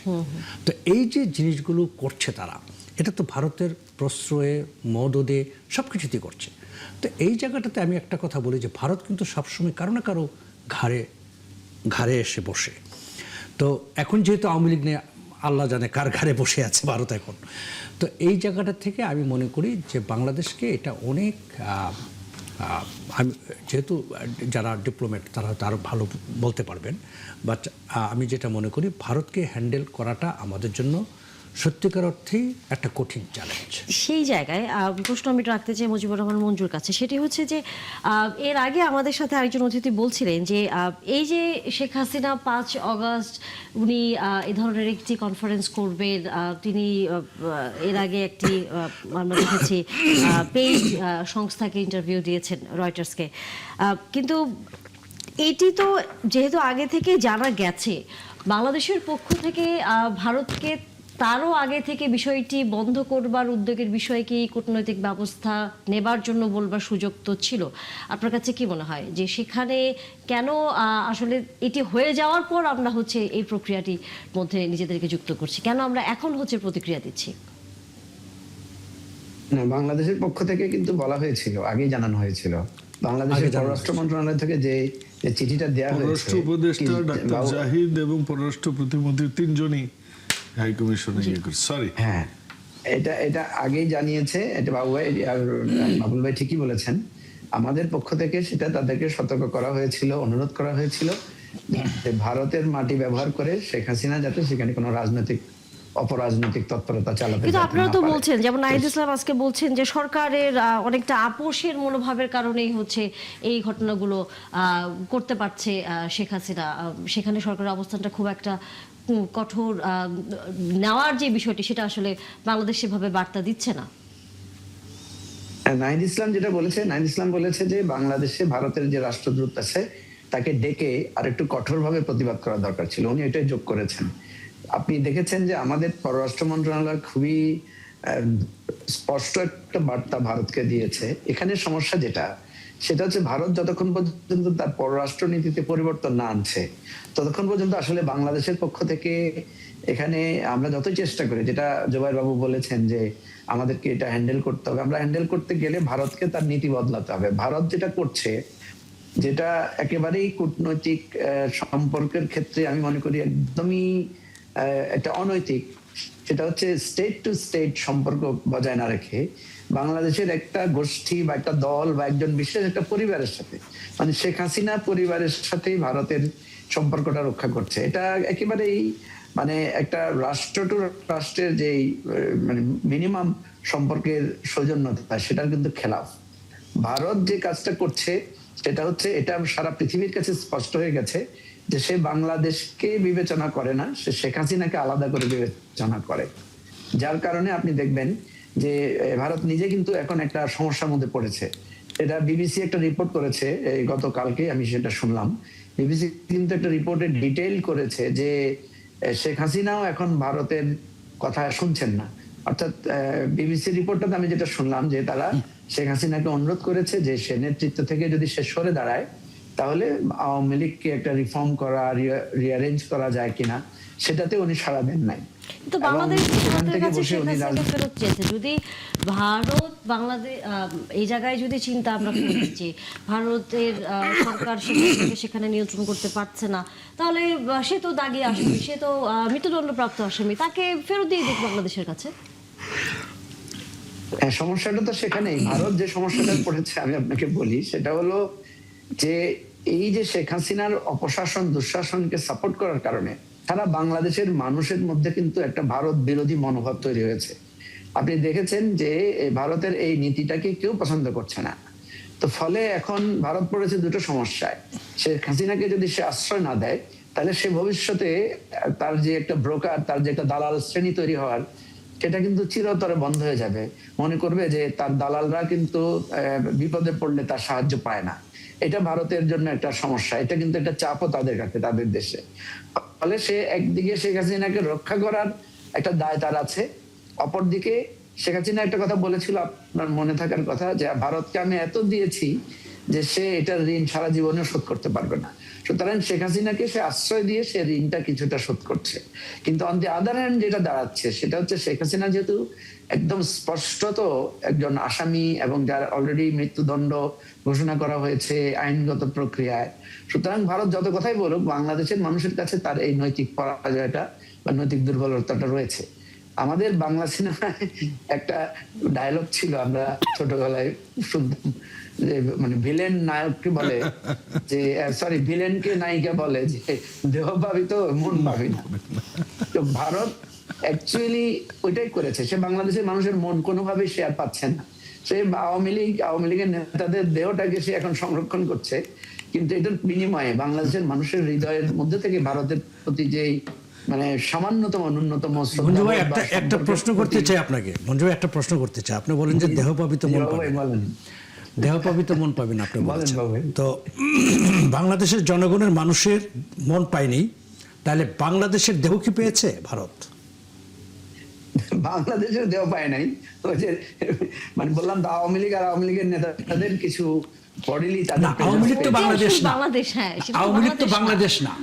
তো এই যে জিনিসগুলো করছে তারা, এটা তো ভারতের প্রশ্রয়ে মদদে সব কিছুতেই করছে। তো এই জায়গাটাতে আমি একটা কথা বলি যে ভারত কিন্তু সবসময় কারো না কারো ঘাড়ে এসে বসে। তো এখন যেহেতু আওয়ামী লীগ নিয়ে আল্লাহ জানে কার ঘাড়ে বসে আছে ভারত এখন। তো এই জায়গাটা থেকে আমি মনে করি যে বাংলাদেশকে এটা অনেক আমি যেহেতু যারা ডিপ্লোম্যাট তারা হয়তো আরও ভালো বলতে পারবেন, বাট আমি যেটা মনে করি ভারতকে হ্যান্ডেল করাটা আমাদের জন্য সত্যিকার অর্থেই একটা কঠিন চ্যালেঞ্জ। সেই জায়গায় প্রশ্ন আমি রাখতে চাই মুজিবুর রহমান মঞ্জুর কাছে, সেটি হচ্ছে যে এর আগে আমাদের সাথে আরেকজন অতিথি বলছিলেন যে এই যে শেখ হাসিনা 5 অগস্ট উনি এ ধরনের একটি কনফারেন্স করবেন, তিনি এর আগে একটি আমরা দেখেছি পেইড সংস্থাকে ইন্টারভিউ দিয়েছেন, রয়টার্সকে। কিন্তু এটি তো যেহেতু আগে থেকে জানা গেছে, বাংলাদেশের পক্ষ থেকে ভারতকে তারও আগে থেকে বিষয়টি বন্ধ করবার উদ্যোগের বিষয়ে কি কূটনৈতিক ব্যবস্থা নেবার জন্য বলবার সুযোগ তো ছিল। আপনার কাছে কি মনে হয় যে সেখানে কেন আসলে এটি হয়ে যাওয়ার পর আমরা হচ্ছে এই প্রক্রিয়াটির মধ্যে নিজেদেরকে যুক্ত করছি, কেন আমরা এখন হচ্ছে প্রতিক্রিয়া দিচ্ছি? না, বাংলাদেশের পক্ষ থেকে কিন্তু বলা হয়েছিল, আগেই জানানো হয়েছিল। বাংলাদেশের পররাষ্ট্র মন্ত্রণালয় থেকে যে চিঠিটা দেওয়া হয়েছে, পররাষ্ট্র উপদেষ্টা ডাক্তার জাহিদ এবং পররাষ্ট্র প্রতিমন্ত্রী তিনজনই হাই কমিশনে সরি, হ্যাঁ, এটা আগেই জানিয়েছে। এটা বাবু ভাই আর বাবুল ভাই ঠিকই বলেছেন। আমাদের পক্ষ থেকে সেটা তাদেরকে সতর্ক করা হয়েছিল, অনুরোধ করা হয়েছিল যে ভারতের মাটি ব্যবহার করে শেখ হাসিনা যাতে সেখানে কোনো অপরাজনৈতিক তৎপরতা চালাতে। কিন্তু আপনারা তো বলছেন, যেমন নাহিদ ইসলাম আজকে বলছেন যে সরকারের অনেকটা আপোষের মনোভাবের কারণেই হচ্ছে এই ঘটনাগুলো করতে পারছে শেখ হাসিনা, সেখানে সরকারের অবস্থানটা খুব একটা কঠোর নেওয়ার যে বিষয়টি সেটা আসলে বাংলাদেশ সেভাবে বার্তা দিচ্ছে না। নাহিদ ইসলাম যেটা বলেছে, নাহিদ ইসলাম বলেছে যে বাংলাদেশে ভারতের যে রাষ্ট্রদূত আছে তাকে ডেকে আর একটু কঠোরভাবে প্রতিবাদ করা দরকার ছিল, উনি এটাই যোগ করেছেন। আপনি দেখেছেন যে আমাদের পররাষ্ট্র মন্ত্রণালয় খুবই স্পষ্ট একটা বার্তা ভারতকে দিয়েছে। এখানে সমস্যা যেটা সেটা হচ্ছে ভারত যতক্ষণ পর্যন্ত তার পররাষ্ট্র নীতিতে পরিবর্তন না আনছে, ততক্ষণ পর্যন্ত আসলে বাংলাদেশের পক্ষ থেকে এখানে আমরা যতই চেষ্টা করি, যেটা জুবাইর বাবু বলেছেন যে আমাদেরকে এটা হ্যান্ডেল করতে হবে, আমরা হ্যান্ডেল করতে গেলে ভারতকে তার নীতি বদলাতে হবে। ভারত যেটা করছে, যেটা একেবারেই কূটনৈতিক সম্পর্কের ক্ষেত্রে আমি মনে করি একদমই একটা অনৈতিক, সেটা হচ্ছে স্টেট টু স্টেট সম্পর্ক বজায় না রেখে বাংলাদেশের একটা গোষ্ঠী বা একটা দল বা একজন বিশেষ একটা পরিবারের সাথে, মানে শেখ হাসিনা পরিবারের সাথেই ভারতের সম্পর্কটা রক্ষা করছে। এটা একেবারেই মানে একটা রাষ্ট্র টু রাষ্ট্রের যে মানে মিনিমাম সম্পর্কের সৌজন্যতা, সেটার কিন্তু খেলাফ। ভারত যে কাজটা করছে সেটা হচ্ছে, এটা সারা পৃথিবীর কাছে স্পষ্ট হয়ে গেছে যে সে বাংলাদেশকে বিবেচনা করে না, সে শেখ হাসিনাকে আলাদা করে বিবেচনা করে। যার কারণে আপনি দেখবেন যে ভারত নিজে কিন্তু এখন একটা সমস্যার মধ্যে পড়েছে। এটা বিবিসি একটা রিপোর্ট করেছে গতকালকে, আমি সেটা শুনলাম। বিবিসি কিন্তু একটা রিপোর্টে ডিটেইল করেছে যে শেখ হাসিনাও এখন ভারতের কথা শুনছেন না। অর্থাৎ বিবিসি রিপোর্টটাতে আমি যেটা শুনলাম যে তারা শেখ হাসিনাকে অনুরোধ করেছে যে সে নেতৃত্ব থেকে যদি সে সরে দাঁড়ায় তাহলে আওয়ামী লীগকে একটা রিফর্ম করা, রিঅ্যারেঞ্জ করা যায় কিনা, সেটাতে উনি সাড়া দেন নাই। কিন্তু বাংলাদেশ ভারতের কাছে শেখ হাসিনাকে ফেরত চেয়েছে। যদি ভারত বাংলাদেশ এই জায়গায় যদি চিন্তা আমরা করি যে ভারতের সরকার সেখানে নিয়ন্ত্রণ করতে পারছে না, তাহলে সে তো দাগি আসামি, সে তো মৃত্যুদণ্ডপ্রাপ্ত আসামি, তাকে ফেরত দিয়ে দিক বাংলাদেশের কাছে। সমস্যাটা তো সেখানেই। ভারত যে সমস্যাটা পড়েছে আমি আপনাকে বলি, সেটা হলো যে এই যে শেখ হাসিনার অপশাসন দুঃশাসনকে সাপোর্ট করার কারণে সারা বাংলাদেশের মানুষের মধ্যে কিন্তু একটা ভারত বিরোধী মনোভাব তৈরি হয়েছে। আপনি দেখেছেন যে ভারতের এই নীতিটাকে কেউ পছন্দ করছে না। তো ফলে এখন ভারত পড়েছে দুটো সমস্যায়। শেখ হাসিনাকে যদি সে আশ্রয় না দেয়, তাহলে সে ভবিষ্যতে তার যে একটা ব্রোকার, তার যে একটা দালাল শ্রেণী তৈরি হওয়ার, সেটা কিন্তু চিরতরে বন্ধ হয়ে যাবে। মনে করবে যে তার দালালরা কিন্তু বিপদে পড়লে তার সাহায্য পায় না। এটা ভারতের জন্য একটা সমস্যা, এটা কিন্তু একটা চাপও তাদের কাছে, তাদের দেশে। ফলে সে একদিকে শেখ হাসিনাকে রক্ষা করার একটা দায় তার আছে, অপরদিকে শেখ হাসিনা একটা কথা বলেছিল, আপনার মনে থাকার কথা, যে ভারতকে আমি এত দিয়েছি যে সে এটার ঋণ সারা জীবনে শোধ করতে পারবে না। সুতরাং শেখ হাসিনাকে সে আশ্রয় দিয়ে সে ঋণটা কিছুটা শোধ করছে। কিন্তু অন দি আদার হ্যান্ড যেটা দাঁড়াচ্ছে সেটা হচ্ছে, শেখ হাসিনা যেহেতু একদম স্পষ্টত একজন আসামি এবং যার অলরেডি মৃত্যুদণ্ড ঘোষণা করা হয়েছে আইনগত প্রক্রিয়ায়, সুতরাং ভারত যত কথাই বলুক, বাংলাদেশের মানুষের কাছে তার এই নৈতিক পরাজয়টা বা নৈতিক দুর্বলতাটা রয়েছে। আমাদের বাংলা সিনেমায় একটা ডায়লগ ছিল, আমরা ছোটবেলায় শুনতাম, যে মানে ভিলেন নায়ককে বলে যে, সরি, ভিলেনকে নায়িকা বলে যে দেহ পাবি তো মন পাবি না। তো ভারত অ্যাকচুয়ালি ওইটাই করেছে, সে বাংলাদেশের মানুষের মন কোনোভাবেই সে আর পাচ্ছে না। সে আওয়ামী লীগের নেতাদের দেহটাকে সে এখন সংরক্ষণ করছে, কিন্তু এটার বিনিময়ে বাংলাদেশের মানুষের হৃদয়ের মধ্যে থেকে ভারতের প্রতি যে মানে সামান্যতম ন্যূনতম মঞ্জু ভাই একটা প্রশ্ন করতে চাই আপনাকে। মঞ্জু ভাই একটা প্রশ্ন করতে চাই। আপনি বলেন যে দেহ পাবি তো মন পাবি না, দেহ পাবি তো মন পাবি না আপনি বলেন। তো বাংলাদেশের জনগণের মানুষের মন পায়নি, তাহলে বাংলাদেশের দেহ কি পেয়েছে ভারত? বাংলাদেশের দেহ পায় নাই। ওই যে মানে বললাম তো, আওয়ামী লীগ আর আওয়ামী লীগের নেতাদের কিছু বডিলি তাদের, আওয়ামী লীগ তো বাংলাদেশ না, আওয়ামী লীগ তো বাংলাদেশ না,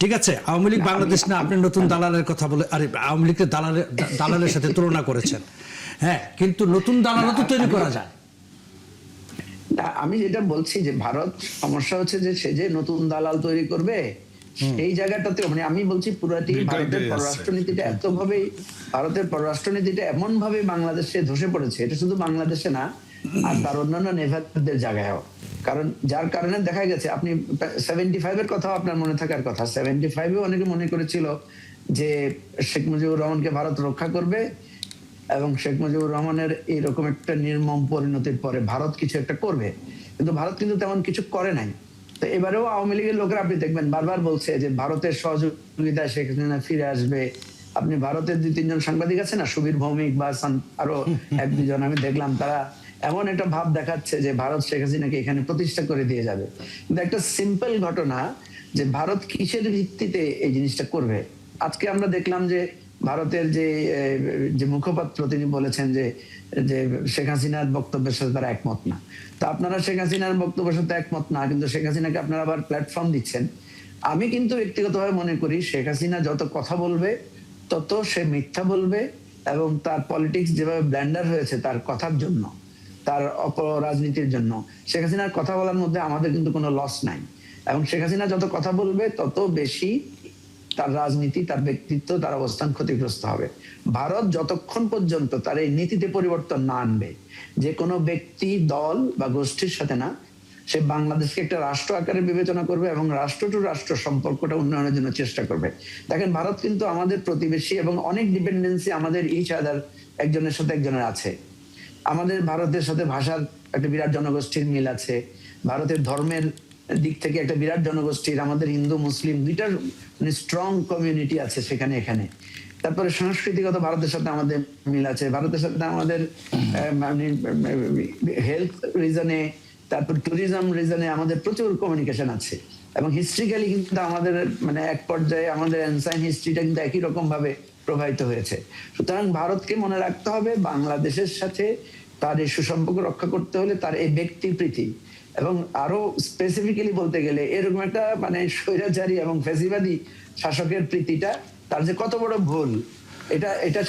ঠিক আছে? আওয়ামী লীগ বাংলাদেশ না। আপনি নতুন দালালের কথা বলে, আরে আওয়ামী লীগের দালালের সাথে তুলনা করেছেন, হ্যাঁ, কিন্তু নতুন দালালও তো তৈরি করা যায়। আমি যেটা বলছি যে ভারত সমস্যা হচ্ছে যে সে যে নতুন দালাল তৈরি করবে, এই জায়গাটাতে মানে আমি বলছি পুরাটি ভারতের পররাষ্ট্রনীতিটা ভারতের পররাষ্ট্রনীতিটা এমন ভাবে বাংলাদেশে ধসে পড়েছে, এটা শুধু বাংলাদেশে না, আর তার অন্যান্য নেভারদের জায়গায়ও। কারণ যার কারণে দেখা গেছে, আপনি 75 এর কথা আপনার মনে থাকার কথা, 75-এ অনেকে মনে করেছিল যে শেখ মুজিবুর রহমানকে ভারত রক্ষা করবে এবং শেখ মুজিবুর রহমানের এইরকম একটা নির্মম পরিণতির পরে ভারত কিছু একটা করবে, কিন্তু ভারত কিন্তু তেমন কিছু করে নাই। তো এবারেও আওয়ামী লীগের লোকেরা আপনি দেখবেন বারবার বলছে যে ভারতের সহযোগিতায় শেখ হাসিনা ফিরে আসবে। আপনি ভারতের 2-3 সাংবাদিক আছে না, সুবীর ভৌমিক বা আরো 1-2 আমি দেখলাম, তারা এমন একটা ভাব দেখাচ্ছে যে ভারত শেখ হাসিনাকে এখানে প্রতিষ্ঠা করে দিয়ে যাবে। কিন্তু একটা সিম্পল ঘটনা যে ভারত কিসের ভিত্তিতে এই জিনিসটা করবে। আজকে আমরা দেখলাম যে ভারতের যে মুখপাত্র তিনি বলেছেন যে যে শেখ হাসিনার বক্তব্যের সাথে তারা একমত না। তো আপনারা শেখ হাসিনার বক্তব্যের সাথে একমত না, কিন্তু শেখ হাসিনাকে আপনারা আবার প্ল্যাটফর্ম দিচ্ছেন। আমি কিন্তু ব্যক্তিগতভাবে মনে করি শেখ হাসিনা যত কথা বলবে তত সে মিথ্যা বলবে, এবং তার পলিটিক্স যেভাবে ব্ল্যান্ডার হয়েছে তার কথার জন্য, তার অপরাজনীতির জন্য। শেখ হাসিনার কথা বলার মধ্যে আমাদের কিন্তু কোনো লস নাই, এবং শেখ হাসিনা যত কথা বলবে তত বেশি তার রাজনীতি, তার ব্যক্তিত্ব, তার অবস্থান ক্ষতিগ্রস্ত হবে। ভারত যতক্ষণ পর্যন্ত তার এই নীতিতে পরিবর্তন না আনবে, যে কোনো ব্যক্তি, দল বা গোষ্ঠীর সাথে না, সে বাংলাদেশকে একটা রাষ্ট্র আকারে বিবেচনা করবে এবং রাষ্ট্র টু রাষ্ট্র সম্পর্কটা উন্নয়নের জন্য চেষ্টা করবে। দেখেন, ভারত কিন্তু আমাদের প্রতিবেশী এবং অনেক ডিপেন্ডেন্সি আমাদের ইচ আদার, একজনের সাথে একজনের আছে। আমাদের ভারতের সাথে ভাষার একটা বিরাট জনগোষ্ঠীর মিল আছে, ভারতের ধর্মের দিক থেকে একটা বিরাট জনগোষ্ঠীর, আমাদের হিন্দু মুসলিম দুইটার স্ট্রং কমিউনিটি আছে সেখানে এখানে। তারপরে সাংস্কৃতিগত ভারতের সাথে আমাদের মিল আছে, ভারতের সাথে আমাদের হেলথ রিজনে, তারপর ট্যুরিজম রিজনে আমাদের প্রচুর কমিউনিকেশন আছে। এবং হিস্ট্রিক্যালি কিন্তু আমাদের এক পর্যায়ে আমাদের এনসাইন হিস্ট্রিটা কিন্তু একই রকম ভাবে প্রবাহিত হয়েছে। সুতরাং ভারতকে মনে রাখতে হবে, বাংলাদেশের সাথে তার এই সুসম্পর্ক রক্ষা করতে হলে তার এই ব্যক্তি প্রীতি, এবং আরো স্পেসিফিক্যালি বলতে গেলে এরকম একটা স্বৈরাচারী এবং ফ্যাসিবাদী শাসকের প্রীতিটা তার যে কত বড় ভুল,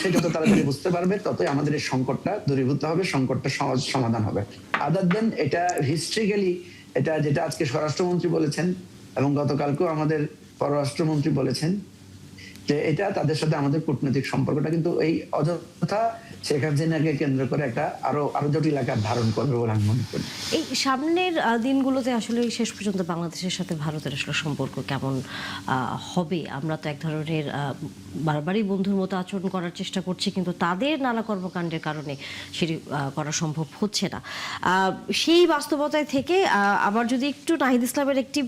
সেটা তো তারা যদি বুঝতে পারবে, ততই আমাদের এই সংকটটা দূরীভূত হবে, সংকটটা সহজ সমাধান হবে। আদার দেন এটা হিস্ট্রিক্যালি, এটা যেটা আজকে স্বরাষ্ট্রমন্ত্রী বলেছেন এবং গতকালকেও আমাদের পররাষ্ট্রমন্ত্রী বলেছেন, যে এটা তাদের সাথে আমাদের কূটনৈতিক সম্পর্কটা কিন্তু এই অযথা শেখ হাসিনাকে কেন্দ্র করে একটা আরো জটিল আকার ধারণ করবে বলে আমি মনে করি। এই সামনের দিনগুলোতে আসলে শেষ পর্যন্ত বাংলাদেশের সাথে ভারতের আসলে সম্পর্ক কেমন হবে? আমরা তো এক ধরনের বারবারই বন্ধুর মতো আচরণ করার চেষ্টা করছি, কিন্তু তাদের নানা কর্মকাণ্ডের কারণে সেটি করা সম্ভব হচ্ছে না। সেই বাস্তবতায় থেকে আবার যদি একটু নাহিদ ইসলামের একটি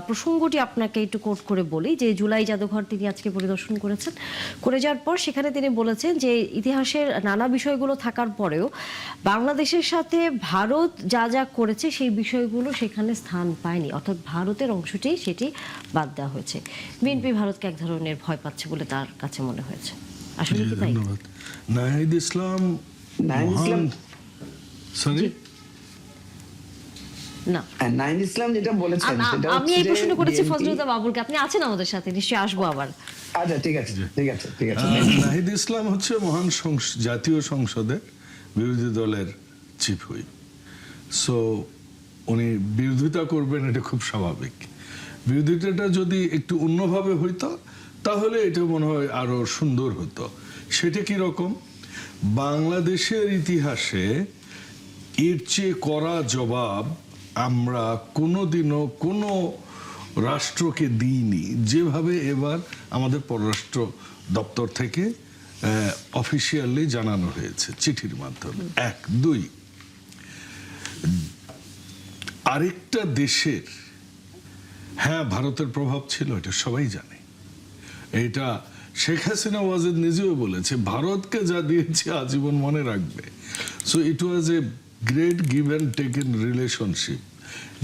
প্রসঙ্গটি আপনাকে একটু কোট করে বলি, যে জুলাই জাদুঘর তিনি আজকে পরিদর্শন করেছেন, করে যাওয়ার পর সেখানে তিনি বলেছেন যে ইতিহাসের নানা বিষয়গুলো থাকার পরেও বাংলাদেশের সাথে ভারত যা যা করেছে সেই বিষয়গুলো সেখানে স্থান পায়নি, অর্থাৎ ভারতের অংশটি সেটি বাদ দেওয়া হয়েছে। বিএনপি ভারতকে এক ধরনের ভয় পাচ্ছে বলে তার কাছে মনে হয়েছে। আসলে কি তাই? ধন্যবাদ। নাহিদ ইসলাম সরি না, নাহিদ ইসলাম যেটা বলেছেন সেটা আমি এই প্রশ্ন করেছি ফজলুল্লাহ বাবুলকে, আপনি আছেন আমাদের সাথে, নিশ্চয়ই আসবো আবার। আচ্ছা, ঠিক আছে। নাহিদ ইসলাম হচ্ছে মহান জাতীয় সংসদের বিরোধী দলের চিফ হুইপ। সো উনি বিরোধিতা করবেন, এটা খুব স্বাভাবিক। বিরোধিতাটা যদি একটু অন্যভাবে হইতো তাহলে এটা মনে হয় আরো সুন্দর হতো। সেটা কি রকম? বাংলাদেশের ইতিহাসে এর চেয়ে কড়া জবাব আমরা কোনোদিনও কোনো রাষ্ট্রকে দিইনি, যেভাবে এবার আমাদের পররাষ্ট্র দপ্তর থেকে অফিসিয়ালি জানানো হয়েছে চিঠির মাধ্যমে। 1, 2, আরেকটা দেশের ভারতের প্রভাব ছিল, এটা সবাই জানে। এটা শেখ হাসিনা ওয়াজেদ নিজেও বলেছে, ভারতকে যা দিয়েছে আজীবন মনে রাখবে। So it was a great give and take in relationship.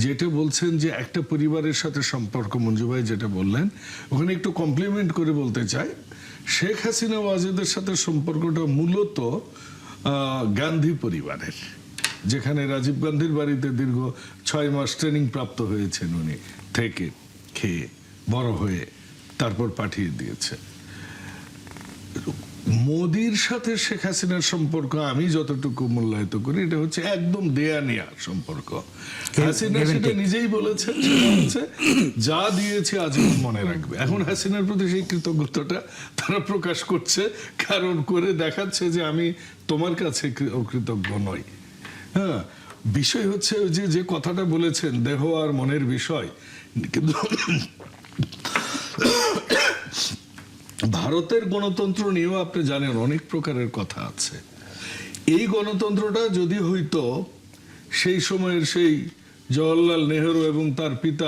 যেটা বলছেন যে একটা পরিবারের সাথে সম্পর্ক, মঞ্জু ভাই যেটা বললেন, ওখানে একটু কমপ্লিমেন্ট করে বলতে চাই, শেখ হাসিনা ওয়াজেদের সাথে সম্পর্কটা মূলত গান্ধী পরিবারের, যেখানে রাজীব গান্ধীর বাড়িতে দীর্ঘ 6 মাস ট্রেনিং প্রাপ্ত হয়েছেন উনি, থেকে খেয়ে বড় হয়ে তারপর পাঠিয়ে দিয়েছে। মোদির সাথে শেখ হাসিনার সম্পর্ক আমি যতটুকু মূল্যায়িত করি, এটা হচ্ছে একদম দেয়া নেয়া সম্পর্ক। হাসিনা সেটা নিজেই বলেছেন, সেটা হচ্ছে যা দিয়েছে আজীবন মনে রাখবে। এখন হাসিনার প্রতি সেই কৃতজ্ঞতাটা তারা প্রকাশ করছে, কারণ করে দেখাচ্ছে যে আমি তোমার কাছে অকৃতজ্ঞ নই। বিষয় হচ্ছে যে কথাটা বলেছেন, দেহ আর মনের বিষয়। কিন্তু ভারতের গণতন্ত্র নিয়েও আপনি জানেন অনেক প্রকারের কথা আছে। এই গণতন্ত্রটা যদি হইতো সেই সময়ের সেই জওহরলাল নেহেরু এবং তার পিতা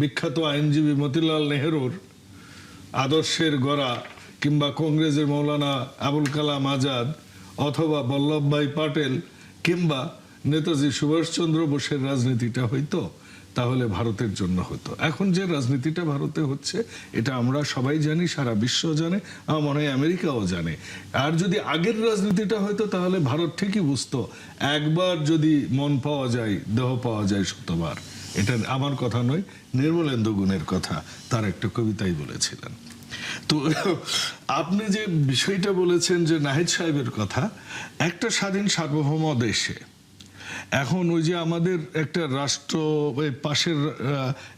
বিখ্যাত আইনজীবী মতিলাল নেহেরুর আদর্শের গড়া, কিংবা কংগ্রেসের মৌলানা আবুল কালাম আজাদ, অথবা বল্লভভাই পাটেল, কিংবা নেতাজি সুভাষচন্দ্র বোসের রাজনীতিটা হইতো, তাহলে ভারতের জন্য হতো। এখন যে রাজনীতিটা ভারতে হচ্ছে এটা আমরা সবাই জানি, সারা বিশ্ব জানে, আমার মনে হয় আমেরিকাও জানে। আর যদি আগের রাজনীতিটা হতো তাহলে ভারত ঠিকই বুঝতো একবার যদি মন পাওয়া যায় দেহ পাওয়া যায় শতবার। এটা আমার কথা নয়, নির্মলেন্দু গুণের কথা, তার একটা কবিতাই বলেছিলেন। তো আপনি যে বিষয়টা বলেছেন যে নাহিদ সাহেবের কথা, একটা স্বাধীন সার্বভৌম দেশে এখন ওই যে আমাদের একটা রাষ্ট্র পাশের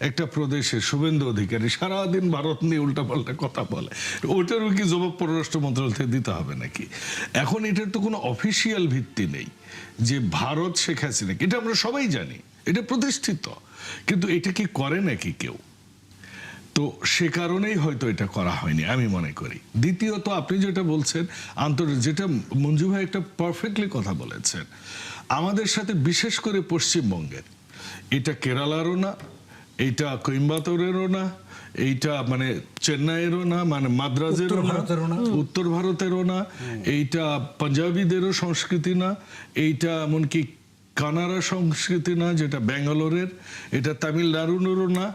একটা প্রদেশে শুভেন্দু অধিকারী সারাদিন ভারত নিয়ে উল্টাপাল্টা কথা বলে, ওটারও কি জবাব পররাষ্ট্র মন্ত্রণালয় থেকে দিতে হবে নাকি? এখন এটার তো কোনো অফিসিয়াল ভিত্তি নেই যে ভারত শেখ হাসিনা, এটা আমরা সবাই জানি, এটা প্রতিষ্ঠিত, কিন্তু এটা কি করে নাকি কেউ? তো সে কারণেই হয়তো এটা করা হয়নি আমি মনে করি। দ্বিতীয়ত আপনি যেটা বলছেন যেটা মঞ্জু ভাই একটা পারফেক্টলি কথা বলেছেন, আমাদের সাথে বিশেষ করে পশ্চিমবঙ্গের, এটা কেরালারও না, এইটা কোয়েম্বাটোরেরও না, এইটা মানে চেন্নাইয়েরও না, মানে মাদ্রাজেরও না, উত্তর ভারতেরও না, এইটা পাঞ্জাবিদেরও সংস্কৃতি না, এইটা এমনকি কানাড়া সংস্কৃতি না যেটা ব্যাঙ্গালোরের, এটা তামিলনাড়ুরও না,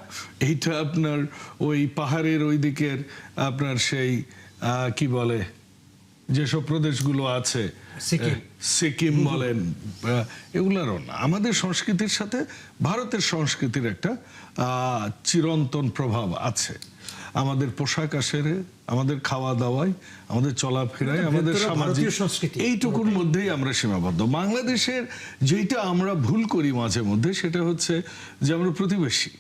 এইটা আপনার ওই পাহাড়ের ওই দিকের আপনার সেই কি বলে যেসব প্রদেশগুলো আছে সিকিম বলেন, এগুলারও না। আমাদের সংস্কৃতির সাথে ভারতের সংস্কৃতির একটা চিরন্তন প্রভাব আছে। আমাদের পোশাক আশাকে, আমাদের খাওয়া দাওয়ায়, আমাদের চলাফেরায়, আমাদের সামাজিক এইটুকুর মধ্যেই আমরা সীমাবদ্ধ। বাংলাদেশের যেটা আমরা ভুল করি মাঝে মধ্যে সেটা হচ্ছে যে আমরা প্রতিবেশী।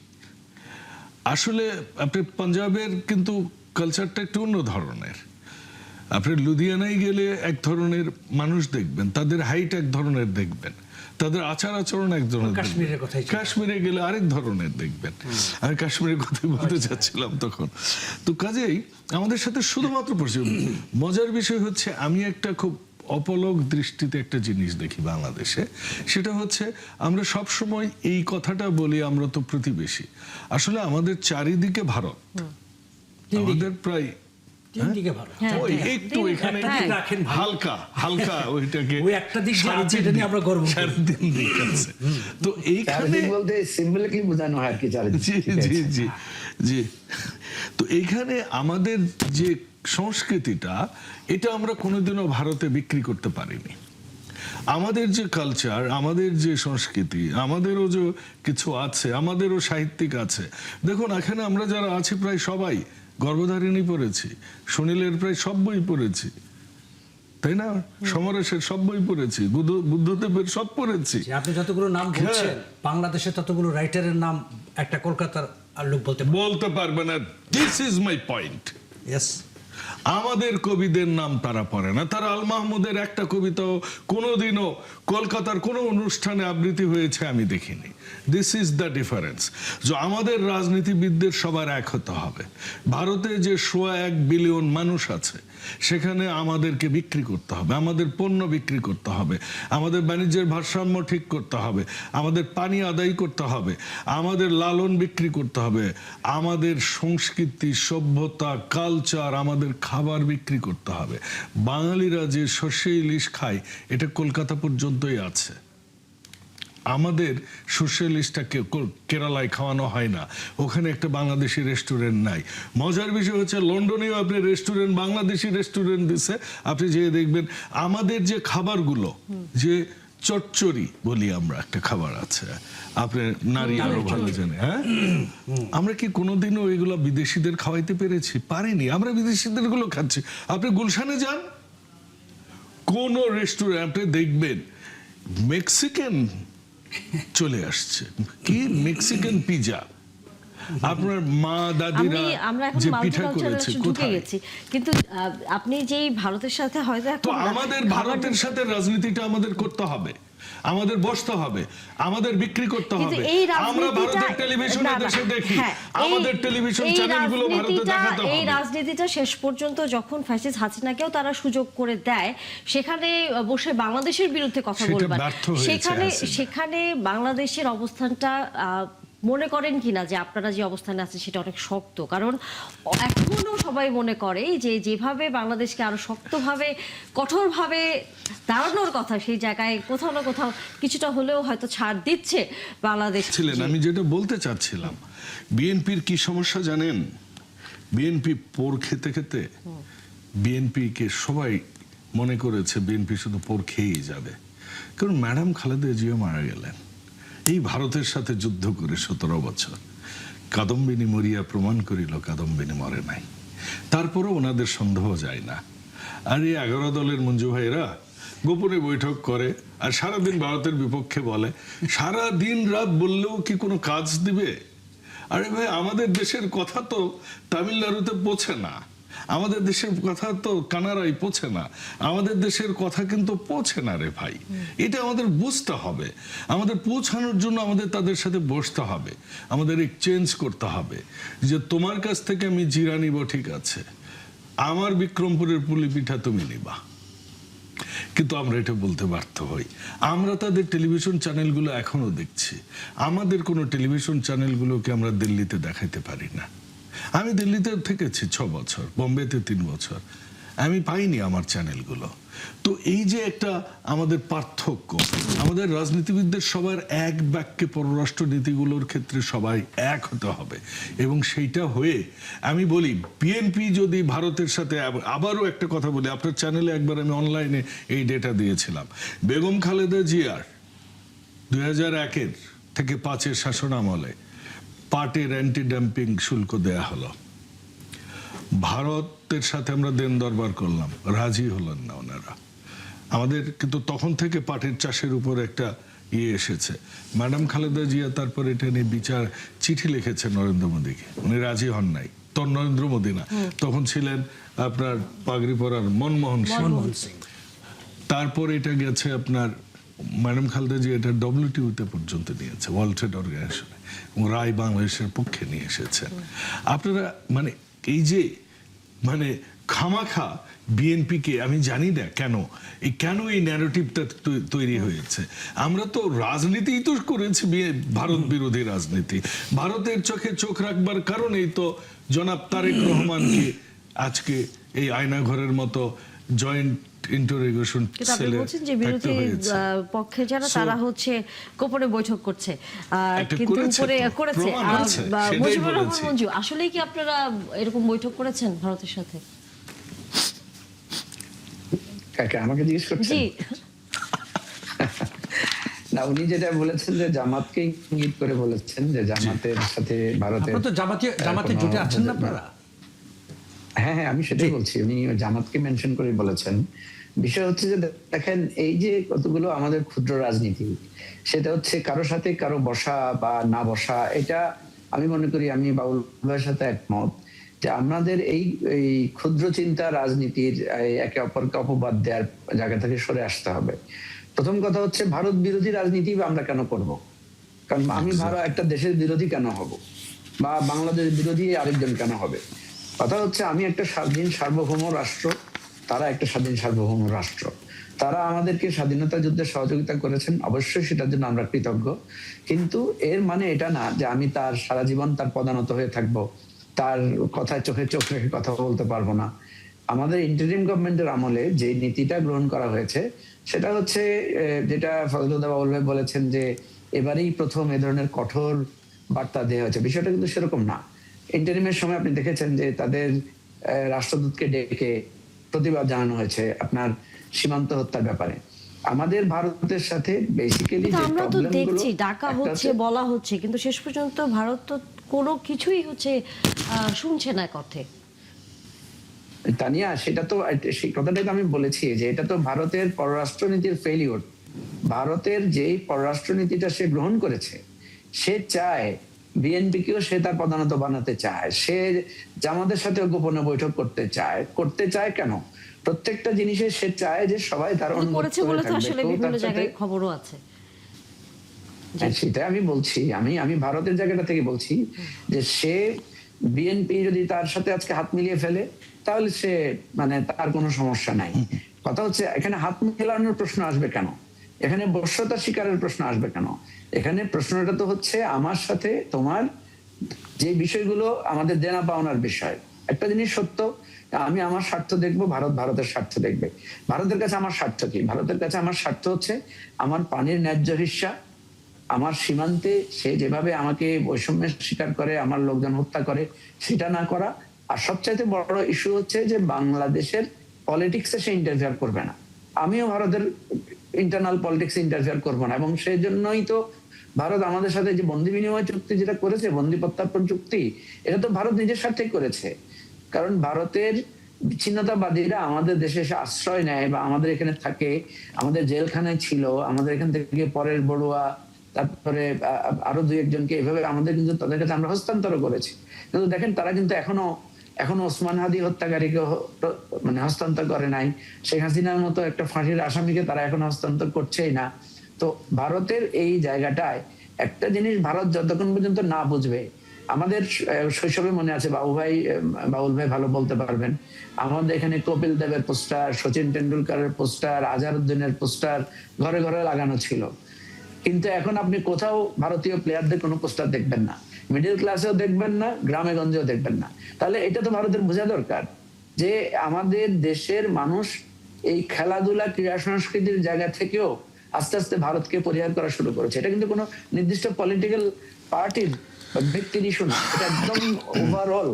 আসলে আপনি পাঞ্জাবের কিন্তু কালচারটা একটু অন্য ধরনের। আপনি লুধিয়ানায় গেলে এক ধরনের মানুষ দেখবেন, তাদের হাইট এক ধরনের দেখবেন, তাদের আচার আচরণ এক ধরনের, কাশ্মীরে গেলে আরেক ধরনের দেখবেন। আমি কাশ্মীরের কথা বলতে চাচ্ছিলাম তখন। তো কাজেই আমাদের সাথে শুধুমাত্র মজার বিষয় হচ্ছে, আমি একটা খুব অপলক দৃষ্টিতে একটা জিনিস দেখি বাংলাদেশে, সেটা হচ্ছে আমরা সব সময় এই কথাটা বলি আমরা তো প্রতিবেশী, আসলে আমাদের চারিদিকে ভারত, আমাদের প্রায় একটু এখানে হালকা হালকা ওইটাকে তো এইখানে বলতে সিম্বল কি বোঝানো হয় আর কি। জি জি জি। তো এইখানে আমাদের যে সংস্কৃতিটা, এটা আমরা কোনোদিনও ভারতে বিক্রি করতে পারিনি। আমাদের যে কালচার, আমাদের যে সংস্কৃতি, আমাদেরও যে কিছু আছে, আমাদেরও সাহিত্যিক আছে। দেখুন এখানে আমরা যারা আছি প্রায় সবাই গর্ভধারিণী পড়েছি, সুনীলের প্রায় সব বই পড়েছি, তাই না? সমরেশের সব বই পড়েছি, বুদ্ধদেবের সব পড়েছি। আপনি যতগুলো নাম বলছেন, বাংলাদেশে ততগুলো রাইটারের নাম একটা কলকাতার লোক বলতে পারবে না। This is my point. Yes, আমাদের কবিদের নাম তারা পড়ে না। তারা আল মাহমুদের একটা কবিতাও কোনোদিনও কলকাতার কোনো অনুষ্ঠানে আবৃত্তি হয়েছে আমি দেখিনি। This is the difference. যে আমাদের রাজনীতিবিদদের সবার এক হতে হবে। ভারতে যে 1.25 বিলিয়ন মানুষ আছে, সেখানে আমাদেরকে বিক্রি করতে হবে, আমাদের পণ্য বিক্রি করতে হবে, আমাদের বাণিজ্যের ভারসাম্য ঠিক করতে হবে, আমাদের পানি আদায় করতে হবে, আমাদের লালন বিক্রি করতে হবে, আমাদের সংস্কৃতি, সভ্যতা, কালচার, আমাদের খাবার বিক্রি করতে হবে। বাঙালিরা যে সর্ষে ইলিশ খায়, এটা কলকাতা পর্যন্তই আছে। আমাদের সর্ষে ইলিশটা কেরালায় খাওয়ানো হয় না, ওখানে একটা বাংলাদেশি রেস্টুরেন্ট নাই। মজার বিষয় হচ্ছে লন্ডনেও আপনি রেস্টুরেন্ট, বাংলাদেশি রেস্টুরেন্ট দিছে, আপনি যেয়ে দেখবেন আমাদের যে খাবারগুলো, যে চচ্চড়ি বলি আমরা, একটা খাবার আছে, আপনি নারী আরো ভালো জানে, হ্যাঁ, আমরা কি কোনোদিনও এগুলো বিদেশিদের খাওয়াইতে পেরেছি? পারিনি। আমরা বিদেশিদের গুলো খাচ্ছি। আপনি গুলশানে যান, কোন রেস্টুরেন্ট আপনি দেখবেন মেক্সিকান চলে আসছে, কি মেক্সিকান পিজা। আপনার মা দাদিরা যে পিঠা করেছে কোথায়? কিন্তু আপনি যে ভারতের সাথে হয়তো তো আমাদের ভারতের সাথে রাজনীতিটা আমাদের করতে হবে, আমাদের বসতে হবে, আমাদের বিক্রি করতে হবে। আমরা ভারতের টেলিভিশনে দেশে দেখি, আমাদের টেলিভিশন চ্যানেলগুলো ভারতে দেখাতে হবে। এই রাজনীতিটা শেষ পর্যন্ত যখন ফ্যাসিস্ট হাসিনাকেও তারা সুযোগ করে দেয়, সেখানে বসে বাংলাদেশের বিরুদ্ধে কথা বলবার, সেখানে বাংলাদেশের অবস্থানটা মনে করেন কিনা যে আপনারা যে অবস্থানে আছেন সেটা অনেক শক্ত? কারণ এখনো সবাই মনে করে যে যেভাবে বাংলাদেশকে আরো শক্তভাবে কঠোরভাবে দাঁড়ানোর কথা, সেই জায়গায় কোথাও না কোথাও কিছুটা হলেও হয়তো ছাড় দিচ্ছে বাংলাদেশ। ছিলেন, আমি যেটা বলতে চাচ্ছিলাম, বিএনপির কি সমস্যা জানেন? বিএনপি পোর খেতে খেতে বিএনপিকে সবাই মনে করেছে বিএনপি শুধু পোর খেয়েই যাবে। কারণ ম্যাডাম খালেদা জিয়া মারা গেলেন এই ভারতের সাথে যুদ্ধ করে 17 বছর। কাদম্বিনী মরিয়া প্রমাণ করিল কাদম্বিনী মরে নাই। তারপরও ওনাদের সন্দেহ যায় না। আর এই 11 দলের মঞ্জু ভাইরা গোপনে বৈঠক করে আর সারাদিন ভারতের বিপক্ষে বলে। সারা দিন রাত বললেও কি কোনো কাজ দিবে? আরে ভাই, আমাদের দেশের কথা তো তামিলনাড়ুতে পৌঁছে না, আমাদের দেশের কথা তো কানাডায় পৌঁছে না, আমাদের দেশের কথা কিন্তু পৌঁছে না রে ভাই। এটা আমাদের বুঝতে হবে। আমাদের পৌঁছানোর জন্য আমাদের তাদের সাথে বসতে হবে, আমাদের এক্সচেঞ্জ করতে হবে যে তোমার কাছ থেকে আমি জিরা নিব, ঠিক আছে, আমার বিক্রমপুরের পুলি পিঠা তুমি নিবা। কিন্তু আমরা এটা বলতে ব্যর্থ হই। আমরা তাদের টেলিভিশন চ্যানেলগুলো এখনো দেখছি, আমাদের কোনো টেলিভিশন চ্যানেলগুলোকে আমরা দিল্লিতে দেখাইতে পারি না। আমি দিল্লিতে থেকেছি 6 বছর, বোম্বেতে 3 বছর, আমি পাইনি আমার চ্যানেলগুলো। তো এই যে একটা আমাদের পার্থক্য, আমাদের রাজনীতিবিদদের সবার এক বাক্যে পররাষ্ট্র নীতিগুলোর ক্ষেত্রে সবাই এক হতে হবে। এবং সেইটা হয়ে আমি বলি, বিএনপি যদি ভারতের সাথে, আবারও একটা কথা বলি, আপনার চ্যানেলে একবার আমি অনলাইনে এই ডেটা দিয়েছিলাম, বেগম খালেদা জিয়ার 2001 থেকে 5 শাসন আমলে পাটের অ্যান্টি ডাম্পিং শুল্ক দেয়া হলো। ভারতের সাথে আমরা দেন দরবার করলাম, রাজি হলেন না ওনারা। আমাদের কিন্তু তখন থেকে পাটের চাষের উপর একটা এসেছে। ম্যাডাম খালেদা জিয়া তারপর এটা নিয়ে বিচার চিঠি লিখেছে নরেন্দ্র মোদীকে, উনি রাজি হন নাই। নরেন্দ্র মোদী না, তখন ছিলেন আপনার পাগড়ি পরার মনমোহন সিং। তারপর এটা গেছে আপনার ম্যাডাম খালেদা জিয়া এটা WTO-তে পর্যন্ত নিয়েছে, ওয়ার্ল্ড ট্রেড অর্গানাইজেশনে, এবং রায় বাংলাদেশের পক্ষে নিয়ে এসেছেন। আপনারা মানে এই যে মানে খামাখা বিএনপিকে, আমি জানি না কেন এই ন্যারেটিভটা তৈরি হয়েছে। আমরা তো রাজনীতিই তো করেছি, ভারত বিরোধী রাজনীতি। ভারতের চোখে চোখ রাখবার কারণেই তো জনাব তারেক রহমানকে আজকে এই আয়নাঘরের মতো জয়েন্ট ইন্টারোগেশন সেলে যে বিরোধী পক্ষে যারা, তারা হচ্ছে গোপনে বৈঠক করছে, কিন্তু উপরে করেছে। মুজিবুর রহমান মঞ্জু, আসলেই কি আপনারা এরকম বৈঠক করেছেন ভারতের সাথে? কাকে আমাকে জিজ্ঞেস করছেন? না, উনি যেটা বলেছেন যে জামাতকে ইঙ্গিত করে বলেছেন যে জামাতের সাথে ভারতের, আপনারা তো জামাতে জুটে আছেন না আপনারা? হ্যাঁ, আমি সেটাই বলছি, উনি জামাতকে মেনশন করে বলেছেন। বিষয় হচ্ছে যে দেখেন, এই যে কতগুলো আমাদের ক্ষুদ্র রাজনীতি, সেটা হচ্ছে কারো সাথে কারো বসা বা না বসা, এটা আমি মনে করি, আমি বাবুল ভাইয়ের সাথে একমত যে আমাদের এই ক্ষুদ্র চিন্তা রাজনীতির একে অপরকে অপবাদ দেওয়ার জায়গা থেকে সরে আসতে হবে। প্রথম কথা হচ্ছে, ভারত বিরোধী রাজনীতি আমরা কেন করব? কারণ আমি একটা দেশের বিরোধী কেন হব, বা বাংলাদেশ বিরোধী আরেকজন কেন হবে? কথা হচ্ছে, আমি একটা স্বাধীন সার্বভৌম রাষ্ট্র, তারা একটা স্বাধীন সার্বভৌম রাষ্ট্র। তারা আমাদেরকে স্বাধীনতা যুদ্ধে সহযোগিতা করেছেন, অবশ্যই সেটার জন্য আমরা কৃতজ্ঞ। কিন্তু এর মানে এটা না যে আমি তার সারা জীবন তার পদানত হয়ে থাকবো, তার কথায় চোখে চোখ রেখে কথা বলতে পারবো না। আমাদের ইন্টারিম গভর্নমেন্টের আমলে যে নীতিটা গ্রহণ করা হয়েছে, সেটা হচ্ছে যেটা ফজলুদ্দাহ বাবুল ভাই বলেছেন যে এবারেই প্রথম এ ধরনের কঠোর বার্তা দেওয়া হয়েছে। বিষয়টা কিন্তু সেরকম না। ইন্টারিমের সময় আপনি দেখেছেন যে তাদের রাষ্ট্রদূতকে ডেকে প্রতিবাদ জানানো হয়েছে আপনার সীমান্ত হত্যার ব্যাপারে। আমাদের ভারতের সাথে বেসিক্যালি আমরা তো দেখছি ডাকা হচ্ছে, বলা হচ্ছে, কিন্তু শেষ পর্যন্ত ভারত তো কোনো কিছুই হচ্ছে শুনছে না কথা। তানিয়া, সেটা তো সেই কথাটাই তো আমি বলেছি যে এটা তো ভারতের পররাষ্ট্রনীতির ফেলিওর। ভারতের যেই পররাষ্ট্রনীতিটা সে গ্রহণ করেছে, সে চায় বিএনপিকেও সে তার প্রধানত বানাতে চায়, সে জামাতের সাথে গোপনে বৈঠক করতে চায় কেন? প্রত্যেকটা জিনিসে সে চায় যে সবাই তার করেছে বলে তো আসলে বিভিন্ন জায়গায় খবরও আছে। সেটা আমি বলছি, আমি ভারতের জায়গাটা থেকে বলছি যে সে বিএনপি যদি তার সাথে আজকে হাত মিলিয়ে ফেলে, তাহলে সে মানে তার কোনো সমস্যা নাই। কথা হচ্ছে এখানে হাত মেলানোর প্রশ্ন আসবে কেন? এখানে বশ্যতা স্বীকারের প্রশ্ন আসবে কেন? এখানে প্রশ্নটা তো হচ্ছে আমার সাথে তোমার যে বিষয়গুলো আমাদের দেনা পাওনার বিষয়। একটা জিনিস সত্য, আমি আমার স্বার্থ দেখবো, ভারত ভারতের স্বার্থ দেখবে। ভারতের কাছে আমার স্বার্থ কি? ভারতের কাছে আমার স্বার্থ হচ্ছে আমার পানির ন্যায্য হিস্সা, আমার সীমান্তে সে যেভাবে আমাকে বৈষম্যের শিকার করে, আমার লোকজন হত্যা করে, সেটা না করা। আর সবচাইতে বড় ইস্যু হচ্ছে যে বাংলাদেশের পলিটিক্সে সে ইন্টারফেয়ার করবে না। আমিও ভারতের ইন্টারনাল পলিটিক্সে ইন্টারফেয়ার করবো না, এবং সেই জন্যই তো ভারত আমাদের সাথে যে বন্দি বিনিময় চুক্তি যেটা করেছে, বন্দি প্রত্যার্পণ চুক্তি, এটা তো ভারত নিজের স্বার্থেই করেছে। কারণ ভারতের বিচ্ছিন্নতাবাদীরা আমাদের দেশে এসে আশ্রয় নেয় বা আমাদের এখানে থাকে, আমাদের জেলখানায় ছিল, আমাদের এখান থেকে পরের বড়ুয়া, তারপরে আরো দুই একজনকে এভাবে আমাদের কিন্তু তাদের কাছে আমরা হস্তান্তর করেছি। কিন্তু দেখেন তারা কিন্তু এখনো ওসমান হাদি হত্যাকারীকে মানে হস্তান্তর করে নাই, শেখ হাসিনার মতো একটা ফাঁসির আসামিকে তারা এখন হস্তান্তর করছেই না। তো ভারতের এই জায়গাটায় একটা জিনিস ভারত যতক্ষণ পর্যন্ত না বুঝবে, আমাদের শৈশবে মনে আছে, বাবুল ভাই ভালো বলতে পারবেন, আমাদের এখানে কপিল দেবের পোস্টার, সচিন টেন্ডুলকারের পোস্টার, আজহারউদ্দিনের পোস্টার ঘরে ঘরে লাগানো ছিল। কিন্তু এখন আপনি কোথাও ভারতীয় প্লেয়ারদের কোনো পোস্টার দেখবেন না, মিডল ক্লাসেও দেখবেন না, গ্রামে গঞ্জেও দেখবেন না। তাহলে এটা তো ভারতের বোঝা দরকার যে আমাদের দেশের মানুষ এই খেলাধুলা ক্রীড়া সংস্কৃতির জায়গা থেকেও আস্তে আস্তে ভারতকে পরিহার করা শুরু করেছে। এটা কিন্তু কোনো নির্দিষ্ট পলিটিক্যাল পার্টির বা ব্যক্তির ইস্যু না, এটা একদম ওভারঅল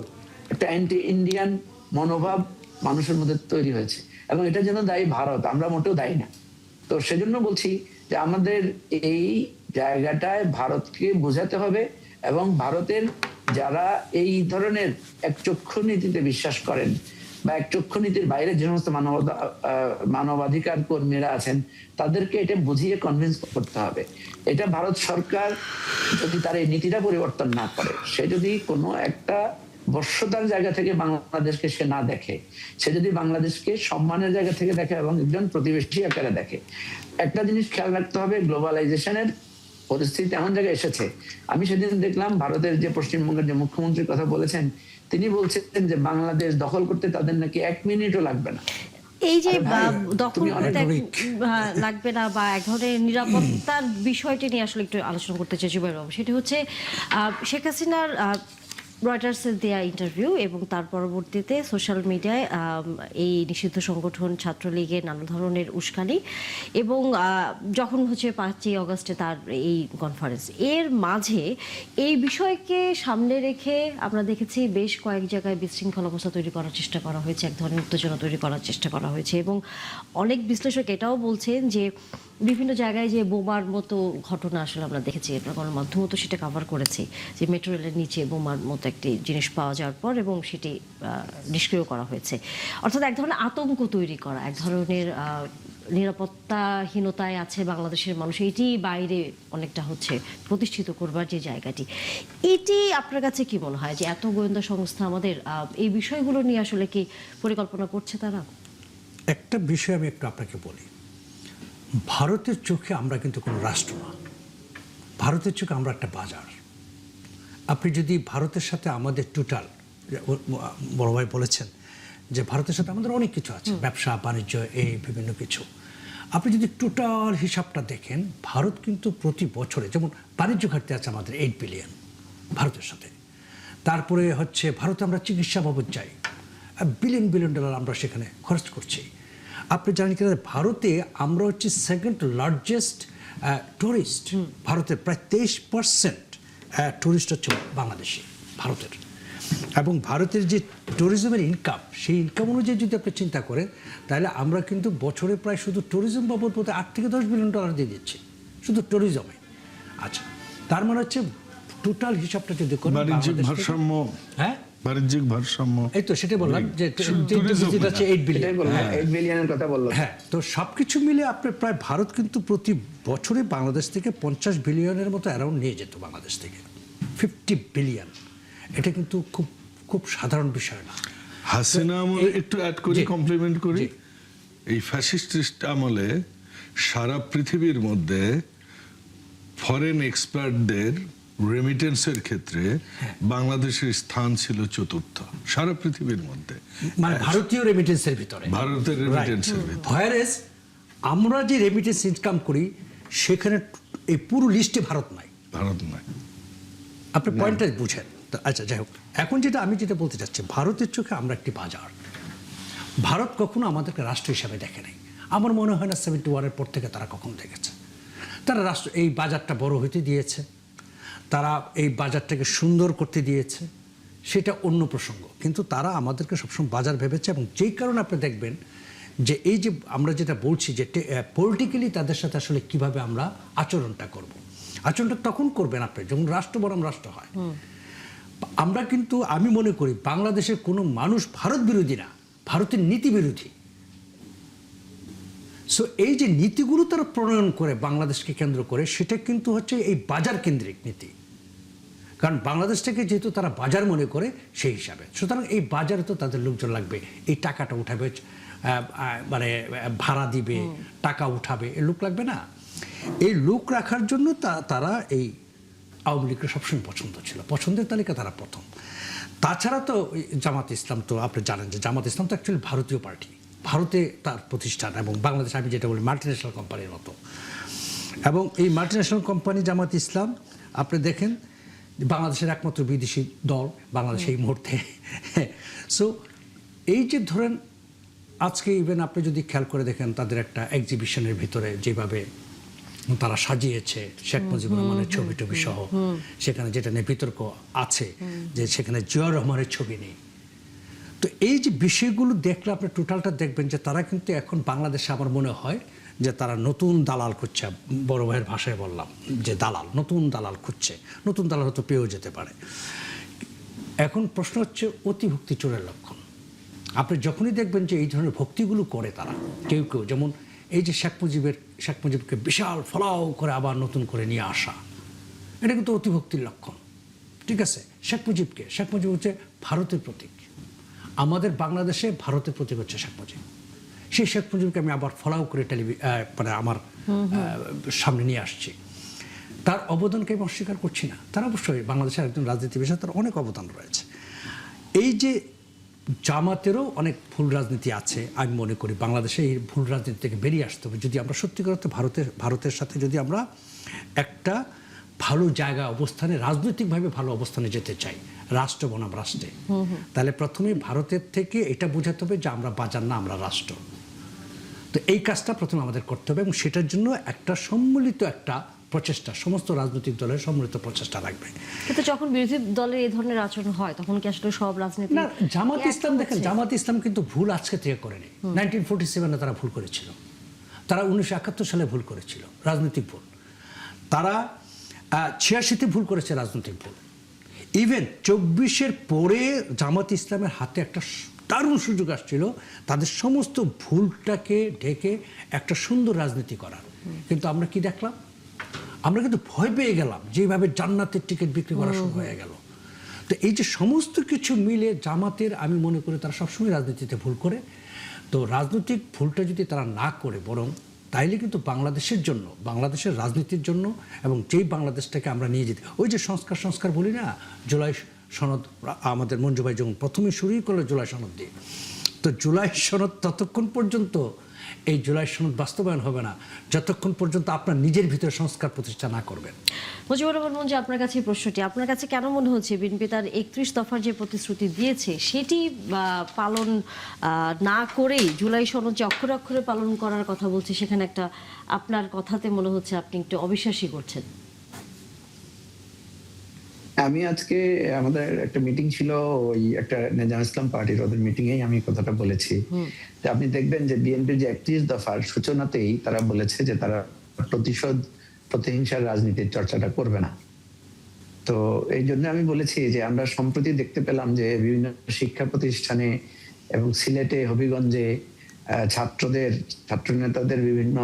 একটা অ্যান্টি ইন্ডিয়ান মনোভাব মানুষের মধ্যে তৈরি হয়েছে, এবং এটার জন্য দায়ী ভারত, আমরা মোটেও দায়ী না। তো সেজন্য বলছি যে আমাদের এই জায়গাটায় ভারতকে বোঝাতে হবে, এবং ভারতের যারা এই ধরনের একচক্ষু নীতিতে বিশ্বাস করেন বা একচক্ষু নীতির বাইরে যে সমস্ত মানবাধিকার কর্মীরা আছেন, তাদেরকে এটা বুঝিয়ে কনভিন্স করতে হবে। এটা ভারত সরকার যদি তার এই নীতিটা পরিবর্তন না করে, সে যদি কোনো একটা বশ্যতার জায়গা থেকে বাংলাদেশকে সে না দেখে, সে যদি বাংলাদেশকে সম্মানের জায়গা থেকে দেখে এবং একজন প্রতিবেশী আকারে দেখে। একটা জিনিস খেয়াল রাখতে হবে, গ্লোবালাইজেশনের পরিস্থিতি এমন জায়গায় এসেছে। আমি সেদিন দেখলাম ভারতের যে পশ্চিমবঙ্গের যে মুখ্যমন্ত্রীর কথা বলেছেন, তিনি বলছেন যে বাংলাদেশ দখল করতে তাদের নাকি 1 মিনিটও লাগবে না। এই যে দখল করতে লাগবে না বা এক ধরনের নিরাপত্তার বিষয়টি নিয়ে আসলে একটু আলোচনা করতে চাই জুবাইর বাবু। সেটি হচ্ছে শেখ হাসিনার রয়টার্সের দেয়া ইন্টারভিউ এবং তার পরবর্তীতে সোশ্যাল মিডিয়ায় এই নিষিদ্ধ সংগঠন ছাত্রলীগের নানা ধরনের উস্কানি, এবং যখন হচ্ছে 5ই অগস্টে তার এই কনফারেন্স, এর মাঝে এই বিষয়কে সামনে রেখে আমরা দেখেছি বেশ কয়েক জায়গায় বিশৃঙ্খল অবস্থা তৈরি করার চেষ্টা করা হয়েছে, এক ধরনের উত্তেজনা তৈরি করার চেষ্টা করা হয়েছে, এবং অনেক বিশ্লেষক এটাও বলছেন যে বিভিন্ন জায়গায় যে বোমার মতো ঘটনা আসলে আমরা দেখেছি, আমরা গণমাধ্যমও তো সেটা কভার করেছি, যে মেট্রো রেলের নিচে বোমার মতো একটি জিনিস পাওয়া যাওয়ার পর এবং সেটি নিষ্ক্রিয় করা হয়েছে। অর্থাৎ এক ধরনের আতঙ্ক তৈরি করা, এক ধরনের নিরাপত্তাহীনতায় আছে বাংলাদেশের মানুষ, এটি বাইরে অনেকটা হচ্ছে প্রতিষ্ঠিত করবার যে জায়গাটি, এটি আপনার কাছে কি মনে হয় যে এত গোয়েন্দা সংস্থা আমাদের এই বিষয়গুলো নিয়ে আসলে কি পরিকল্পনা করছে তারা? একটা বিষয় আমি একটু আপনাকে বলি, ভারতের চোখে আমরা কিন্তু কোনো রাষ্ট্র না, ভারতের চোখে আমরা একটা বাজার। আপনি যদি ভারতের সাথে আমাদের টোটাল, বড় ভাই বলেছেন যে ভারতের সাথে আমাদের অনেক কিছু আছে, ব্যবসা বাণিজ্য, এই বিভিন্ন কিছু, আপনি যদি টোটাল হিসাবটা দেখেন, ভারত কিন্তু প্রতি বছরে যেমন বাণিজ্য ঘাটতি আছে আমাদের 8 বিলিয়ন ভারতের সাথে। তারপরে হচ্ছে ভারতে আমরা চিকিৎসা বাবদ যাই, বিলিয়ন বিলিয়ন ডলার আমরা সেখানে খরচ করছি। আপনি জানেন কিনা, ভারতে আমরা হচ্ছে 2nd লার্জেস্ট টুরিস্ট, ভারতের প্রায় 23% টুরিস্ট হচ্ছে বাংলাদেশি ভারতের। এবং ভারতের যে ট্যুরিজমের ইনকাম, সেই ইনকাম অনুযায়ী যদি আপনি চিন্তা করেন, তাহলে আমরা কিন্তু বছরে প্রায় শুধু ট্যুরিজম বাবদ বোধহয় 8 থেকে 10 বিলিয়ন ডলার দিয়ে দিচ্ছি শুধু ট্যুরিজমে। আচ্ছা, তার মানে হচ্ছে টোটাল হিসাবটা যদি করেন, বাণিজ্যিক ভারসাম্য, হ্যাঁ বাণিজ্যিক ভারসাম্য, এই তো সেটাই বললাম যে 8 বিলিয়নের কথা বললাম। হ্যাঁ, তো সবকিছু মিলে আপনার প্রায় ভারত কিন্তু প্রতি বছরে বাংলাদেশ থেকে 50 বিলিয়নের মতো অ্যারাউন্ড নিয়ে যেত বাংলাদেশ থেকে, 50 বিলিয়ন। এটা কিন্তু খুব খুব সাধারণ বিষয় না। হাসিনা আমলে একটু অ্যাড করি, কমপ্লিমেন্ট করি, এই ফ্যাসিস্ট আমলে সারা পৃথিবীর মধ্যে ফরেন এক্সপার্টদের রেমিটেন্সের ক্ষেত্রে বাংলাদেশের স্থান ছিল 4র্থ সারা পৃথিবীর মধ্যে, মানে ভারতীয় রেমিটেন্সের ভিতরে, ভারতের রেমিটেন্সের ভিতরে। হোয়ারএস আমরা যে রেমিটেন্স ইনকাম করি সেখানে এই পুরো লিস্টে ভারত নাই। ভারত নয়। আপনি পয়েন্টটা বুঝেন তো। আচ্ছা, যাই হোক, এখন আমি যেটা বলতে চাচ্ছি, ভারতের চোখে আমরা একটি বাজার। ভারত কখনো আমাদেরকে রাষ্ট্র হিসাবে দেখে নাই। আমার মনে হয় না 71-এর পর থেকে তারা কখনো দেখেছে। তারা রাষ্ট্র এই বাজারটা বড় হতে দিয়েছে, তারা এই বাজারটাকে সুন্দর করতে দিয়েছে, সেটা অন্য প্রসঙ্গ। কিন্তু তারা আমাদেরকে সবসময় বাজার ভেবেছে, এবং যেই কারণে আপনি দেখবেন যে এই যে আমরা যেটা বলছি যে পলিটিক্যালি তাদের সাথে আসলে কিভাবে আমরা আচরণটা করব। আচরণটা তখন করবেন আপনি যখন রাষ্ট্র বনাম রাষ্ট্র হয়। আমরা কিন্তু আমি মনে করি বাংলাদেশের কোনো মানুষ ভারত বিরোধী না, ভারতের নীতি বিরোধী। সো এই যে নীতিগুলো তারা প্রণয়ন করে বাংলাদেশকে কেন্দ্র করে, সেটা কিন্তু হচ্ছে এই বাজার কেন্দ্রিক নীতি। কারণ বাংলাদেশটাকে যেহেতু তারা বাজার মনে করে সেই হিসাবে, সুতরাং এই বাজারে তো তাদের লোকজন লাগবে, এই টাকাটা উঠাবে, মানে ভাড়া দিবে, টাকা উঠাবে, এই লোক লাগবে না? এই লোক রাখার জন্য তারা এই আওয়ামী লীগকে সবসময় পছন্দ ছিল, পছন্দের তালিকা তারা প্রথম। তাছাড়া তো জামাত ইসলাম, তো আপনি জানেন যে জামাত ইসলাম তো অ্যাকচুয়ালি ভারতীয় পার্টি, ভারতে তার প্রতিষ্ঠান, এবং বাংলাদেশ আমি যেটা বলি মাল্টিন্যাশনাল কোম্পানির মতো। এবং এই মাল্টিন্যাশনাল কোম্পানি জামাত ইসলাম আপনি দেখেন বাংলাদেশের একমাত্র বিদেশি দল বাংলাদেশ এই মুহূর্তে। সো এই যে ধরেন আজকে ইভেন আপনি যদি খেয়াল করে দেখেন তাদের একটা এক্সিবিশনের ভিতরে যেভাবে তারা সাজিয়েছে শেখ মুজিবুর রহমানের ছবি টবি সহ, সেখানে যেটা নিয়ে বিতর্ক আছে যে সেখানে জিয়াউর রহমানের ছবি নেই। তো এই যে বিষয়গুলো দেখলে আপনি টোটালটা দেখবেন যে তারা কিন্তু এখন বাংলাদেশে আমার মনে হয় যে তারা নতুন দালাল খুঁজছে। বড় ভাইয়ের ভাষায় বললাম যে দালাল, নতুন দালাল খুঁজছে। নতুন দালাল হয়তো পেয়েও যেতে পারে। এখন প্রশ্ন হচ্ছে অতিভক্তি চোরের লক্ষণ। আপনি যখনই দেখবেন যে এই ধরনের ভক্তিগুলো করে তারা, কেউ কেউ যেমন এই যে শেখ মুজিবকে বিশাল ফলাও করে আবার নতুন করে নিয়ে আসা, এটা কিন্তু অতিভক্তির লক্ষণ। ঠিক আছে, শেখ মুজিব হচ্ছে ভারতের প্রতীক। আমাদের বাংলাদেশে ভারতের প্রতীক হচ্ছে শেখ মুজিব। সেই শেখ মুজিবকে আমি আবার ফলাও করে মানে আমার সামনে নিয়ে আসছি। তার অবদানকে আমি অস্বীকার করছি না। তার অবশ্যই বাংলাদেশের একজন রাজনীতিবিদ, তার অনেক অবদান রয়েছে। এই যে জামাতেরও অনেক ভুল রাজনীতি আছে, আমি মনে করি বাংলাদেশে এই ভুল রাজনীতি থেকে বেরিয়ে আসতে হবে। যদি আমরা সত্যিকার অর্থে ভারতের সাথে যদি আমরা একটা ভালো জায়গা অবস্থানে, রাজনৈতিকভাবে ভালো অবস্থানে যেতে চাই, রাষ্ট্র বনাম রাষ্ট্রে, তাহলে প্রথমে ভারতের থেকে এটা বোঝাতে হবে যে আমরা বাজার না, আমরা রাষ্ট্র। তো এই কাজটা প্রথমে আমাদের করতে হবে, এবং সেটার জন্য একটা সম্মিলিত একটা প্রচেষ্টা, সমস্ত রাজনৈতিক দলের সম্মিলিত প্রচেষ্টা লাগবে। কিন্তু যখন বিরোধী দলের এই ধরনের আচরণ হয় তখন কি আসলে সব রাজনীতি না? জামাত ইসলাম দেখেন, জামাত ইসলাম কিন্তু ভুল আজকে থেকে করেনি। 1947-এ তারা ভুল করেছিল, তারা 1971 সালে ভুল করেছিল, রাজনৈতিক ভুল। তারা 86-তে ভুল করেছে, রাজনৈতিক ভুল। ইভেন 24-এর পরে জামাত ইসলামের হাতে একটা দারুণ সুযোগ আসছিল তাদের সমস্ত ভুলটাকে ঢেকে একটা সুন্দর রাজনীতি করার। কিন্তু আমরা কি দেখলাম? আমরা কিন্তু ভয় পেয়ে গেলাম, যেভাবে জান্নাতের টিকিট বিক্রি করা শুরু হয়ে গেল। তো এই যে সমস্ত কিছু মিলে জামাতের, আমি মনে করি তারা সবসময় রাজনীতিতে ভুল করে। তো রাজনৈতিক ভুলটা যদি তারা না করে, বরং তাইলে কিন্তু বাংলাদেশের জন্য, বাংলাদেশের রাজনীতির জন্য, এবং যেই বাংলাদেশটাকে আমরা নিয়ে যেতে, ওই যে সংস্কার বলি না, জুলাই সনদ, আমাদের মঞ্জু ভাই যখন প্রথমে শুরুই করলো জুলাই সনদ দিয়ে, তো জুলাই সনদ ততক্ষণ পর্যন্ত, এই জুলাই সনদ বাস্তবায়ন হবে না যতক্ষণ পর্যন্ত আপনার নিজের ভিতরে সংস্কার প্রতিষ্ঠা না করবেন। মুজিবুর রহমান মঞ্জু, আপনার কাছে এই প্রশ্নটি, আপনার কাছে কেন মনে হচ্ছে বিএনপি তার 31 দফার যে প্রতিশ্রুতি দিয়েছে সেটি পালন না করেই জুলাই সনদ যে অক্ষরে অক্ষরে পালন করার কথা বলছে, সেখানে একটা আপনার কথাতে মনে হচ্ছে আপনি একটু অবিশ্বাসী করছেন? আমি আজকে আমাদের একটা মিটিং ছিল, ওই একটা নেজাম ইসলাম পার্টির, ওদের মিটিং এই আমি কথাটা বলেছি যে আপনি দেখবেন যে বিএনপির যে 31 দফার সূচনাতেই তারা বলেছে যে তারা প্রতিহিংসার রাজনীতির চর্চাটা করবে না। তো এই জন্য আমি বলেছি যে আমরা সম্প্রতি দেখতে পেলাম যে বিভিন্ন শিক্ষা প্রতিষ্ঠানে এবং সিলেটে, হবিগঞ্জে ছাত্র নেতাদের বিভিন্ন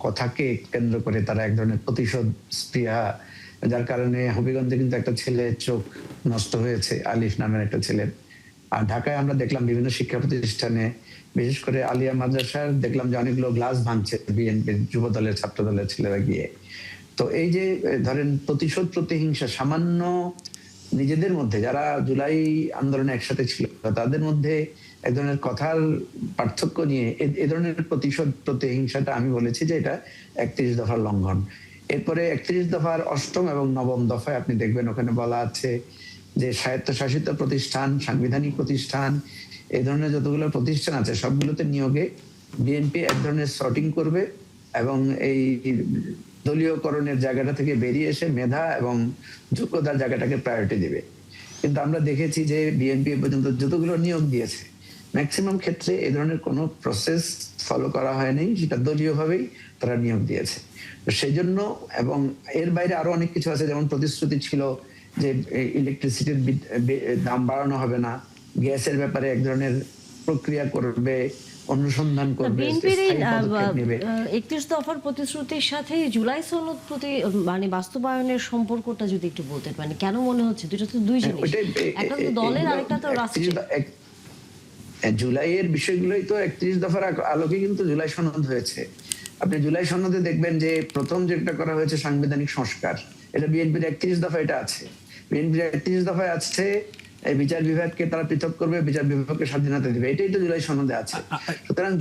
কথাকে কেন্দ্র করে তারা এক ধরনের প্রতিশোধ স্পৃহা, যার কারণে হবিগঞ্জে কিন্তু একটা ছেলে চোখ নষ্ট হয়েছে, আলিফ নামের একটা ছেলে। আর ঢাকায় আমরা দেখলাম বিভিন্ন শিক্ষা প্রতিষ্ঠানে, বিশেষ করে আলিয়া মাদ্রাসার দেখলাম যে অনেকগুলো গ্লাস ভাঙছে বিএনপির যুব দলের, ছাত্র দলের ছেলেরা গিয়ে। তো এই যে ধরেন প্রতিশোধ, প্রতিহিংসা, সামান্য নিজেদের মধ্যে যারা জুলাই আন্দোলনে একসাথে ছিল তাদের মধ্যে এক ধরনের কথার পার্থক্য নিয়ে এ ধরনের প্রতিশোধ প্রতিহিংসাটা আমি বলেছি যে এটা 31 দফার লঙ্ঘন। এরপরে 31 দফার 8ম এবং 9ম দফায় আপনি দেখবেন ওখানে বলা আছে যে স্বায়ত্তশাসিত প্রতিষ্ঠান, সাংবিধানিক প্রতিষ্ঠান, এই ধরনের যতগুলো প্রতিষ্ঠান আছে সবগুলোতে নিয়োগে বিএনপি এক ধরনের সর্টিং করবে এবং এই দলীয়করণের জায়গাটা থেকে বেরিয়ে এসে মেধা এবং যোগ্যতার জায়গাটাকে প্রায়োরিটি দিবে। কিন্তু আমরা দেখেছি যে বিএনপি পর্যন্ত যতগুলো নিয়োগ দিয়েছে ম্যাক্সিমাম ক্ষেত্রে এই ধরনের কোনো প্রসেস ফলো করা হয়নি, সেটা দলীয়ভাবেই তারা নিয়োগ দিয়েছে। তো সেই জন্য, এবং এর বাইরে আরো অনেক কিছু আছে, যেমন প্রতিশ্রুতি ছিল যে ইলেকট্রিসিটির দাম বাড়ানো হবে না, গ্যাসের ব্যাপারে এক ধরনের প্রক্রিয়া করবে, অনুসন্ধান করবে, বিএনপির এই স্থায়ী পদক্ষেপ নেবে। 31 দফার প্রতিশ্রুতির সাথে জুলাই সনদ প্রতি মানে বাস্তবায়নের সম্পর্কটা যদি একটু বলতেন, মানে কেন মনে হচ্ছে দুটো তো দুই জিনিস, একটা তো দলের আরেকটা তো রাষ্ট্রের। জুলাইয়ের বিষয়গুলোই তো 31 দফার আলোকে কিন্তু জুলাই সনদ হয়েছে। আপনি জুলাই সনদে দেখবেন যে প্রথম যেটা করা হয়েছে সাংবিধানিক সংস্কার, এটা বিএনপির 31 দফা এটা আছে। বিএনপির 31 দফায় আছে এই বিচার বিভাগকে তারা পৃথক করবে, বিচার বিভাগকে স্বাধীনতা দিবে, এটাই তো জুলাই সনদে আছে। সুতরাং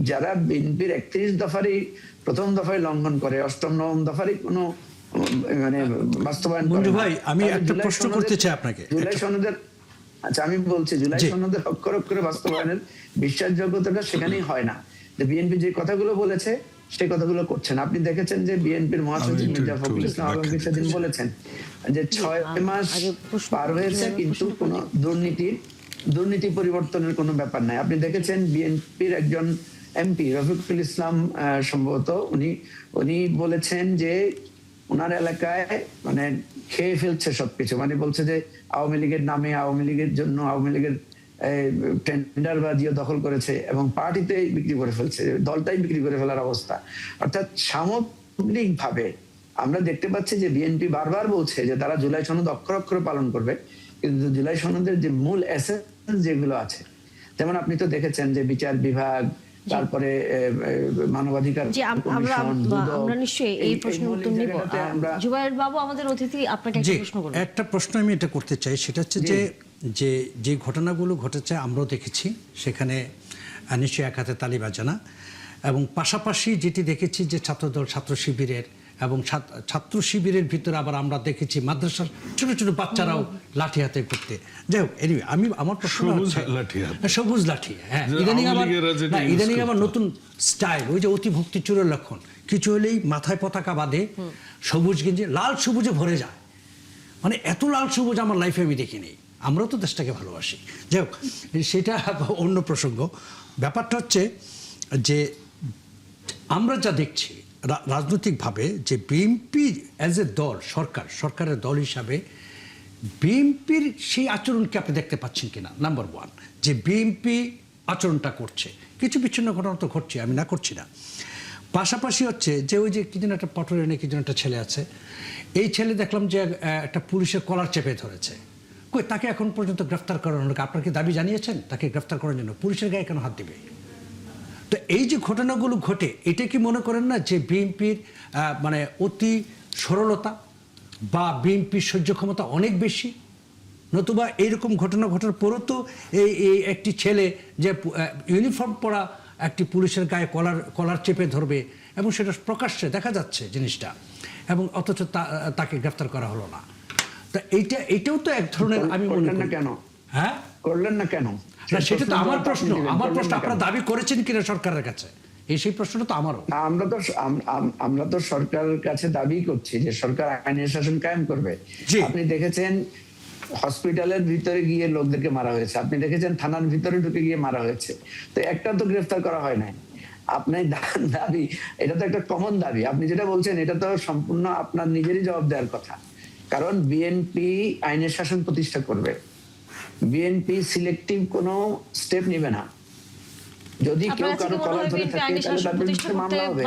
যারা বিএনপির 31 দফারই প্রথম দফায় লঙ্ঘন করে, 8ম 9ম দফারই কোনো মানে বাস্তবায়ন করে না। ভাই, আমি একটা প্রশ্ন করতে চাই আপনাকে। জুলাই সনদের, আচ্ছা আমি বলছি, জুলাই সনদের অক্ষর অক্ষরে বাস্তবায়নের বিশ্বাসযোগ্যতাটা সেখানেই হয় না। যে বিএনপি যে কথাগুলো বলেছে সেই কথাগুলো করছেন। আপনি দেখেছেন যে বিএনপির মহাসচিব মির্জা ফখরুল ইসলাম আলমগীর সেদিন বলেছেন যে 6 মাস পার হয়েছে কিন্তু কোনো দুর্নীতি পরিবর্তনের কোনো ব্যাপার নাই। আপনি দেখেছেন বিএনপির একজন এমপি রফিকুল ইসলাম সম্ভবত উনি বলেছেন যে ওনার এলাকায় মানে খেয়ে ফেলছে সবকিছু, মানে বলছে যে আওয়ামী লীগের নামে, আওয়ামী লীগের জন্য, আওয়ামী লীগের টেন্ডার বাজিয়ে দখল করেছে এবং পার্টিতে বিক্রি করে ফেলছে, দলটাই বিক্রি করে ফেলার অবস্থা। অর্থাৎ সামগ্রিক ভাবে আমরা দেখতে পাচ্ছি যে বিএনপি বারবার বলছে যে তারা জুলাই সনদ অক্ষর অক্ষরে পালন করবে, কিন্তু জুলাই সনদের যে মূল এসেন্স যেগুলো আছে, যেমন আপনি তো দেখেছেন যে বিচার বিভাগ, তারপরে মানবাধিকার আমরা নিশ্চয়ই এই প্রশ্নের উত্তর নিব। জুবায়ের বাবু আমাদের অতিথি, আপনাকে একটা প্রশ্ন করব। একটা প্রশ্ন আমি এটা করতে চাই, সেটা হচ্ছে যে ঘটনাগুলো ঘটেছে আমরাও দেখেছি, সেখানে নিশ্চয়ই এক হাতে তালি বাজে না। এবং পাশাপাশি যেটি দেখেছি যে ছাত্রদল, ছাত্র শিবিরের এবং ছাত্র শিবিরের ভিতরে আবার আমরা দেখেছি মাদ্রাসার ছোট ছোট বাচ্চারাও লাঠি হাতে করতে। যাই হোক, এনিওয়ে আমি আমার প্রশ্ন সবুজ লাঠি, হ্যাঁ, ইদানিং আবার নতুন স্টাইল, ওই যে অতিভক্তি চুরের লক্ষণ, কিছু হলেই মাথায় পতাকা বাঁধে, সবুজ গেঞ্জি লাল সবুজে ভরে যায়, মানে এত লাল সবুজ আমার লাইফে আমি দেখিনি। আমরাও তো দেশটাকে ভালোবাসি। যাই হোক, সেটা অন্য প্রসঙ্গ। ব্যাপারটা হচ্ছে যে আমরা যা দেখছি রাজনৈতিকভাবে যে বিএনপি অ্যাজ এ দল, সরকারের দল হিসাবে বিএনপির সেই আচরণকে আপনি দেখতে পাচ্ছেন কিনা, নাম্বার ওয়ান। যে বিএনপি আচরণটা করছে, কিছু বিচ্ছিন্ন ঘটনা তো ঘটছে, আমি না করছি না। পাশাপাশি হচ্ছে যে ওই যে কি যেন একটা পটোরে কি যেন একটা ছেলে আছে, এই ছেলে দেখলাম যে একটা পুলিশের কলার চেপে ধরেছে, কই তাকে এখন পর্যন্ত গ্রেফতার করানো হলো। আপনার কি দাবি জানিয়েছেন তাকে গ্রেফতার করার জন্য? পুলিশের গায়ে কেন হাত দিবে? তো এই যে ঘটনাগুলো ঘটে, এটা কি মনে করেন না যে বিএনপির মানে অতি সরলতা বা বিএনপির সহ্য ক্ষমতা অনেক বেশি? নতুবা এইরকম ঘটনা ঘটার পরও তো এই একটি ছেলে যে ইউনিফর্ম পরা একটি পুলিশের গায়ে কলার চেপে ধরবে এবং সেটা প্রকাশ্যে দেখা যাচ্ছে জিনিসটা, এবং অথচ তাকে গ্রেফতার করা হলো না। তা এইটাও তো এক ধরনের, আমি মনে করি কেন হ্যাঁ করলেন না কেন, সেটা তো আমার প্রশ্ন। আপনারা দাবি করেছেন কিনা সরকারের কাছে, সেই প্রশ্নটা তো আমারও। আমরা তো সরকারের কাছে দাবি করছি যে সরকার আইনের শাসন কায়েম করবে। আপনি দেখেছেন হসপিটালের ভিতরে গিয়ে লোকদেরকে মারা হয়েছে, আপনি দেখেছেন থানার ভিতরে ঢুকে গিয়ে মারা হয়েছে, তো একটা তো গ্রেফতার করা হয় নাই। আপনার দাবি, এটা তো একটা কমন দাবি। আপনি যেটা বলছেন এটা তো সম্পূর্ণ আপনার নিজেরই জবাব দেওয়ার কথা, কারণ বিএনপি আইনের শাসন প্রতিষ্ঠা করবে, বিএনপি সিলেক্টিভ কোনো স্টেপ নেবে না। যদি কেউ কারো কলার ধরে থাকে তাহলে তার বিরুদ্ধে মামলা হবে।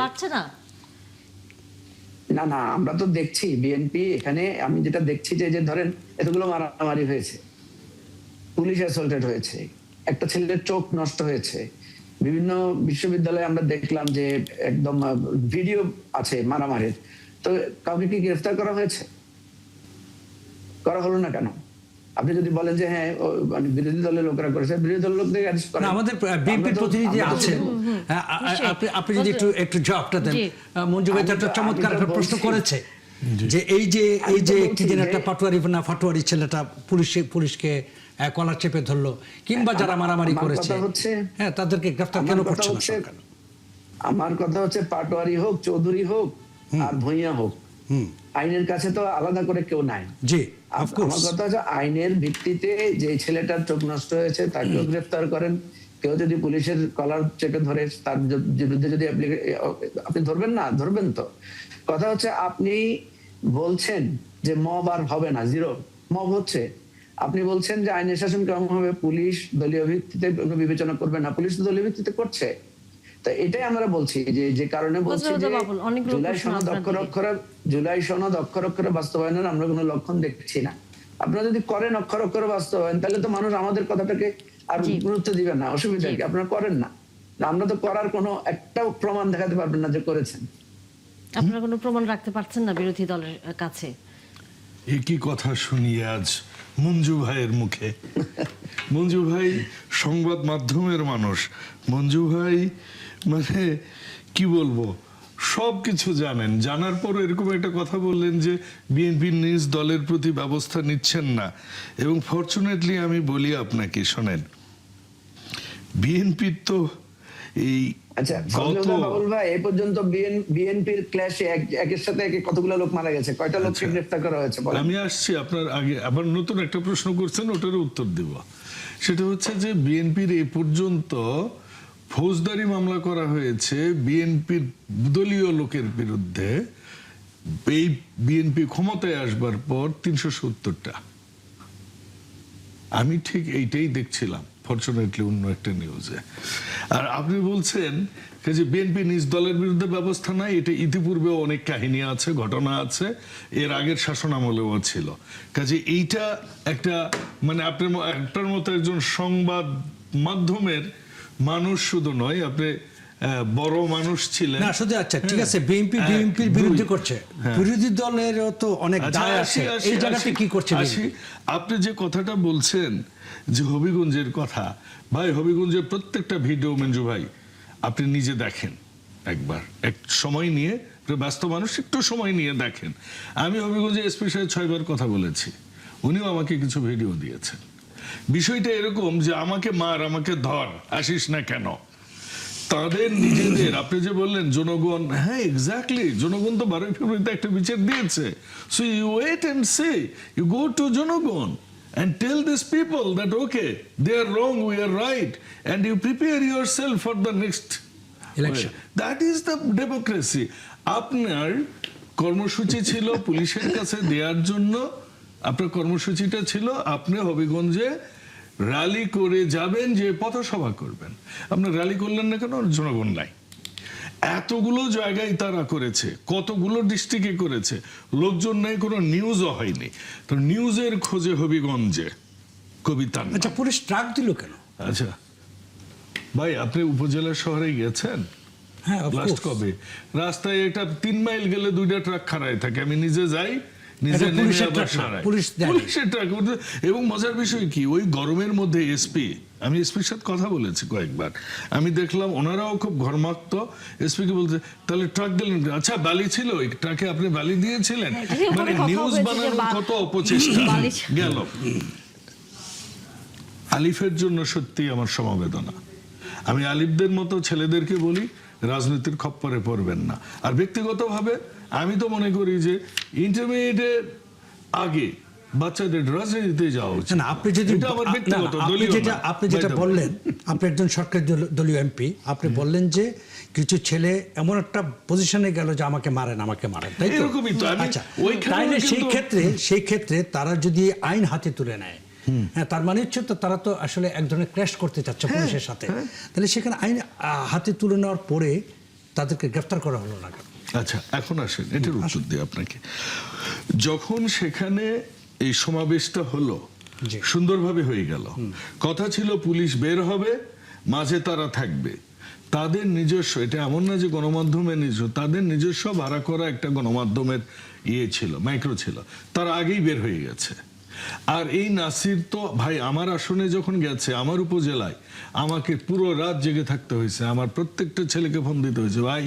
না, আমরা তো দেখছি বিএনপি এখানে, আমি যেটা দেখছি যে ধরেন এতগুলো মারামারি হয়েছে, পুলিশ অ্যাসল্টেড হয়েছে, একটা ছেলের চোখ নষ্ট হয়েছে, বিভিন্ন বিশ্ববিদ্যালয়ে আমরা দেখলাম যে একদম ভিডিও আছে মারামারির, তো কাউকে কি গ্রেফতার করা হয়েছে? করা হলো না কেন? আপনি যদি বলেন যে হ্যাঁ মানে বিরোধী দলের লোকেরা করেছে, বিরোধী দলের লোকদের অ্যারেস্ট করেন। না, আমাদের বিএনপির প্রতিনিধি আছেন, আপনি যদি একটু জবাবটা দেন। জি। মঞ্জু ভাই তো একটা চমৎকার একটা প্রশ্ন করেছে যে এই যে একটি দিন একটা ফাটোয়ারি ছেলেটা পুলিশকে কলার চেপে ধরলো, কিংবা যারা মারামারি করেছে, হ্যাঁ, তাদেরকে গ্রেফতার কেন করছে না সরকার? আমার কথা হচ্ছে পাটোয়ারি হোক, চৌধুরী হোক আর ভূঁইয়া হোক, আইনের কাছে তো আলাদা করে কেউ নাই। জি, আমার কথা হচ্ছে আইনের ভিত্তিতে যে ছেলেটার চোখ নষ্ট হয়েছে তাকেও গ্রেফতার করেন। কেউ যদি পুলিশের কলার চেপে ধরে তার বিরুদ্ধে যদি আপনি ধরবেন না, ধরবেন তো। কথা হচ্ছে আপনি বলছেন যে মব আর হবে না, জিরো মব হচ্ছে। আপনি বলছেন যে আইনের শাসন কেমন হবে, পুলিশ দলীয় ভিত্তিতে বিবেচনা করবে না, পুলিশ তো দলীয় ভিত্তিতে করছে। তো এটাই আমরা বলছি যে কারণে বলছি যে জুলাই সনদ অক্ষর অক্ষরে বাস্তবায়নের আমরা কোনো লক্ষণ দেখছি না। আপনারা যদি করেন অক্ষর অক্ষরে বাস্তবায়ন, তাহলে তো মানুষ আমাদের কথাটাকে আর গুরুত্ব দিবে না। অসুবিধা কি? আপনারা করেন না, আমরা তো করার কোনো একটা প্রমাণ দেখাতে পারবেন না যে করেছেন। আপনারা কোনো প্রমাণ রাখতে পারছেন না বিরোধী দলের কাছে? একই কথা শুনি আজ মঞ্জু ভাইয়ের মুখে। মঞ্জু ভাই সংবাদ মাধ্যমের মানুষ। মঞ্জু ভাই মানে কি বলবো, সবকিছু জানেন, জানার পর এরকম একটা কথা বললেন যে বিএনপি নিজ দলের প্রতি ব্যবস্থা নিচ্ছেন না। এবং ফরচুনেটলি আমি বলি আপনাকে, শোনেন, বিএনপির তো এই আচ্ছা বাবুল ভাই, এই পর্যন্ত বিএনপির ক্ল্যাশে একের সাথে একে কতগুলো লোক মারা গেছে, কয়টা লোককে গ্রেফতার করা হয়েছে? আমি আসছি আপনার আগে, আবার নতুন একটা প্রশ্ন করছেন, ওটারও উত্তর দেব। সেটা হচ্ছে যে বিএনপির এই পর্যন্ত ফৌজদারি মামলা করা হয়েছে বিএনপির দলীয় লোকের বিরুদ্ধে, এই বিএনপি ক্ষমতায় আসবার পর 370টা। আমি ঠিক এইটাই দেখছিলাম ফরচুনেটলি অন্য একটা নিউজে। আর আপনি বলছেন যে বিএনপি নিজ দলের বিরুদ্ধে ব্যবস্থা নাই, এটা ইতিপূর্বে অনেক কাহিনী আছে, ঘটনা আছে, এর আগের শাসন আমলেও ছিল। কাজে এইটা একটা মানে আপনার মতো একজন সংবাদ মাধ্যমের মানুষ শুধু নয়, আপনি বড় মানুষ ছিলেন না শুধু। আচ্ছা ঠিক আছে, বিএনপির বিরুদ্ধে করছে, বিরোধী দলেরও তো অনেক দায় আছে, এই জায়গাতে কি করছে? আপনি যে কথাটা বলছেন যে হবিগঞ্জের কথা, ভাই হবিগঞ্জের প্রত্যেকটা ভিডিও মঞ্জু ভাই আপনি নিজে দেখেন একবার, এক সময় নিয়ে, ব্যস্ত মানুষ একটু সময় নিয়ে দেখেন। আমি হবিগঞ্জে এসপি সাহেব 6 বার কথা বলেছি, উনিও আমাকে কিছু ভিডিও দিয়েছেন। বিষয়টা এরকম যে আমাকে মার, আমাকে ধর, আসিস না কেন, তাদের নিজেদের, আপনি যে বললেন জনগণ, হ্যাঁ এক্স্যাক্টলি, জনগণ তো 12 ফেব্রুয়ারিতে একটা বিচার দিয়েছে। So you wait and say, you go to জনগণ and tell these people that okay, they are wrong, we are right, and you prepare yourself for the next election. That is the democracy. আপনার কর্মসূচি ছিল পুলিশের কাছে দেওয়ার জন্য, আপনার কর্মসূচিটা ছিল আপনি হবিগঞ্জে র্যালি করে যাবেন, যে পথসভা করবেন। আপনি র্যালি করলেন না কেন? জনগণ নাই। এতগুলো জায়গায় তারা করেছে, কতগুলো ডিস্ট্রিক্টে করেছে, লোকজন নেই, কোনো নিউজও হয়নি। তো নিউজের খোঁজে হবিগঞ্জে কবিতা। আচ্ছা, পুলিশ ট্রাক দিল কেন? আচ্ছা ভাই, আপনি উপজেলা শহরে গেছেন? হ্যাঁ, লাস্ট কবে? রাস্তায় একটা 3 মাইল গেলে 2টা ট্রাক খাড়ায় থাকে, আমি নিজে যাই, নিজে নেমে আবার সারাই পুলিশের ট্রাক। এবং মজার বিষয় কি, ওই গরমের মধ্যে এসপি, আমি এসপির সাথে কথা বলেছি কয়েকবার, আমি দেখলাম ওনারাও খুব ঘর্মাক্ত। এসপি কে বলতে, তাহলে ট্রাক দিলেন? আচ্ছা বালি ছিল, ওই ট্রাকে আপনি বালি দিয়েছিলেন? মানে নিউজ বানানোর কত অপচেষ্টা গেল। আলিফের জন্য সত্যি আমার সমবেদনা। আমি আলিফদের মতো ছেলেদেরকে বলি, রাজনীতির খপ্পরে পড়বেন না। আর ব্যক্তিগতভাবে আমি তো মনে করি যে ইন্টারমিডিয়েটের আগে বাচ্চাদের রাজনীতিতে যাওয়া উচিত। না, আপনি যদি আপনি যেটা বললেন, আপনি একজন সরকারি দলীয় এমপি, আপনি বললেন যে কিছু ছেলে এমন একটা পজিশনে গেল যে আমাকে মারেন, তাই তো? আচ্ছা, তাইলে সেই ক্ষেত্রে তারা যদি আইন হাতে তুলে নেয়, হ্যাঁ, তার মানে হচ্ছে তো তারা তো আসলে এক ধরনের ক্র্যাশ করতে চাচ্ছে পুলিশের সাথে। তাহলে সেখানে আইন হাতে তুলে নেওয়ার পরে তাদেরকে গ্রেফতার করা হলো না কেন? আচ্ছা, এখন আসেন এটার উত্তর দিই আপনাকে। যখন সেখানে এই সমাবেশটা হলো, সুন্দরভাবে হয়ে গেল, কথা ছিল পুলিশ বের হবে, মাঝে তারা থাকবে, তাদের নিজস্ব, এটা এমন না যে গণমাধ্যমের নিজস্ব, তাদের নিজস্ব ভাড়া করা একটা গণমাধ্যমের ইয়ে ছিল, মাইক্রো ছিল, তারা আগেই বের হয়ে গেছে। আর এই নাসির তো ভাই আমার আসনে যখন গেছে, আমার উপজেলায় আমাকে পুরো রাত জেগে থাকতে হয়েছে, আমার প্রত্যেকটা ছেলেকে ফোন দিতে হয়েছে, ভাই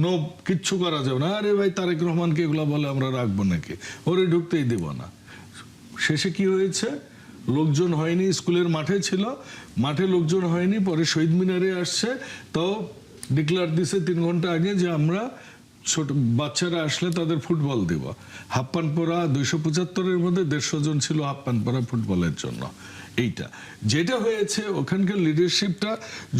নো কিচ্ছু করা যাবে না, আরে ভাই তারেক রহমানকে এগুলো বলে আমরা রাখবো নাকি, ওরে ঢুকতেই দেব না। শেষে কি হয়েছে, লোকজন হয়নি, স্কুলের মাঠে ছিল, মাঠে লোকজন হয়নি, পরে শহীদ মিনারে আসছে, তাও ডিক্লার দিছে 3 ঘন্টা আগে যে আমরা ছোট বাচ্চারা আসলে তাদের ফুটবল দিব। হাফ প্যান্ট পরা 275-এর মধ্যে 150 জন ছিল হাফ প্যান্ট পরা ফুটবলের জন্য। এইটা যেটা হয়েছে, ওখানকার লিডারশিপটা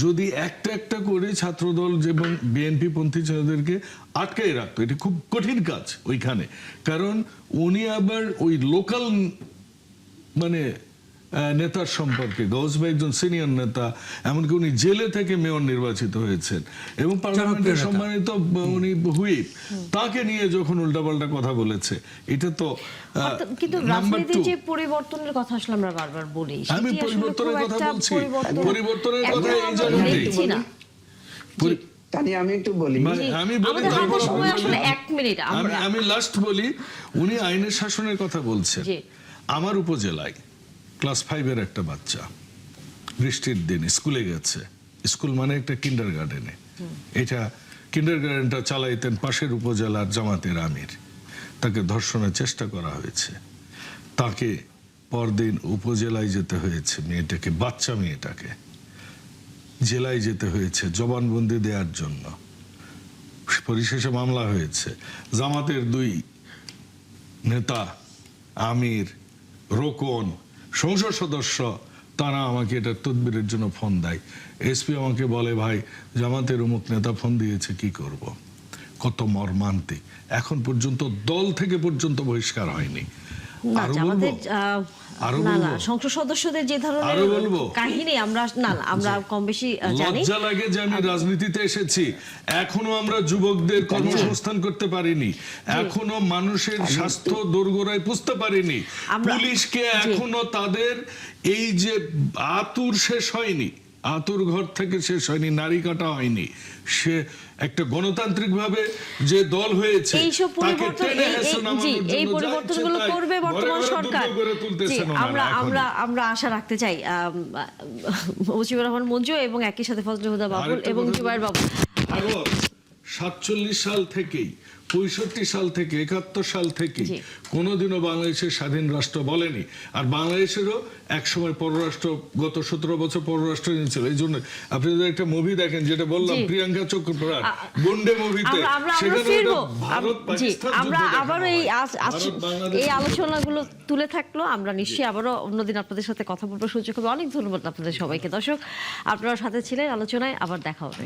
যদি একটা একটা করে ছাত্রদল এবং বিএনপি পন্থী ছেলেদেরকে আটকাই রাখতো, এটা খুব কঠিন কাজ ওইখানে। কারণ উনি আবার ওই লোকাল মানে নেতার সম্পর্কে, গৌস ভাই একজন সিনিয়র নেতা, এমনকি উনি জেলে থেকে মেয়র নির্বাচিত হয়েছেন এবং পার্লামেন্টের সম্মানিত উনি হুইপ, তাকে নিয়ে যখন উল্টাপাল্টা কথা বলেছে, এটা তো কিন্তু রাজনীতির যে পরিবর্তনের কথা আসলে আমরা বারবার বলি, আমি সেটি আসলে পরিবর্তনের খুব কথা একটা বলছি, পরিবর্তনের এখন কথা এই আমরা জায়গাতেই দেখছি না। তানিয়া, আমি একটু বলি। আমি বলি, আমাদের হাতে সময় আসলে 1 মিনিট। আমি লাস্ট বলি, উনি আইনের শাসনের কথা বলছেন। জি। আমার উপজেলায় ক্লাস 5-এর একটা বাচ্চা বৃষ্টির দিন স্কুলে গেছে, স্কুল মানে একটা কিন্ডার গার্ডেনে, এটা কিন্ডার গার্ডেনটা চালাইতেন পাশের উপজেলার জামাতের আমির, তাকে ধর্ষণের চেষ্টা করা হয়েছে, তাকে পরদিন উপজেলায় যেতে হয়েছে, মেয়েটাকে, বাচ্চা মেয়েটাকে জেলায় যেতে হয়েছে জবানবন্দি দেওয়ার জন্য, পরিশেষে মামলা হয়েছে। জামাতের 2 নেতা আমির, রোকন, সংসদ সদস্য, তারা আমাকে এটা তদবিরের জন্য ফোন দেয়। এসপি আমাকে বলে, ভাই জামাতের অমুক নেতা ফোন দিয়েছে, কি করব। কত মর্মান্তিক, এখন পর্যন্ত দল থেকে পর্যন্ত বহিষ্কার হয়নি। না, আরো আমাদের আরো না বলবো? না সংসদ সদস্যদের যে আরো ধরনের বলবো? কাহিনী আমরা কম বেশি জানি। লজ্জা লাগে যে আমি রাজনীতিতে এসেছি, এখনো আমরা যুবকদের কর্মসংস্থান করতে পারিনি, এখনো মানুষের স্বাস্থ্য দোরগোড়ায় পুষতে পারিনি, পুলিশকে এখনো তাদের এই যে আতুর শেষ হয়নি, আতুর ঘর থেকে শেষ হয়নি, নারী কাটা হয়নি, সে একটা গণতান্ত্রিক ভাবে যে দল হয়েছে, এইসব পরিবর্তন এই পরিবর্তনগুলো করবে বর্তমান সরকার। আমরা আশা রাখতে চাই মুজিবুর রহমান মঞ্জু এবং একই সাথে ফজলে হুদা বাবুল এবং জুবায়ের বাবু 47 সাল থেকেই, 65 সাল থেকে, 71 সাল থেকে কোনোদিনও বাংলাদেশের স্বাধীন রাষ্ট্র বলেনি। আর বাংলাদেশেরও একসময় পররাষ্ট্র, গত 17 বছর পররাষ্ট্র ছিল। এই জন্য আপনি যদি একটা মুভি দেখেন, যেটা বললাম প্রিয়াঙ্কা চোপড়ার গুন্ডে মুভিতে, আমরা আবারও এই আলোচনাগুলো তুলে থাকলো, আমরা নিশ্চয়ই আবারও অন্যদিন আপনাদের সাথে কথা বলবার সুযোগ হবে। অনেক ধন্যবাদ আপনাদের সবাইকে। দর্শক, আপনারা সাথে ছিলেন আলোচনায়, আবার দেখা হবে।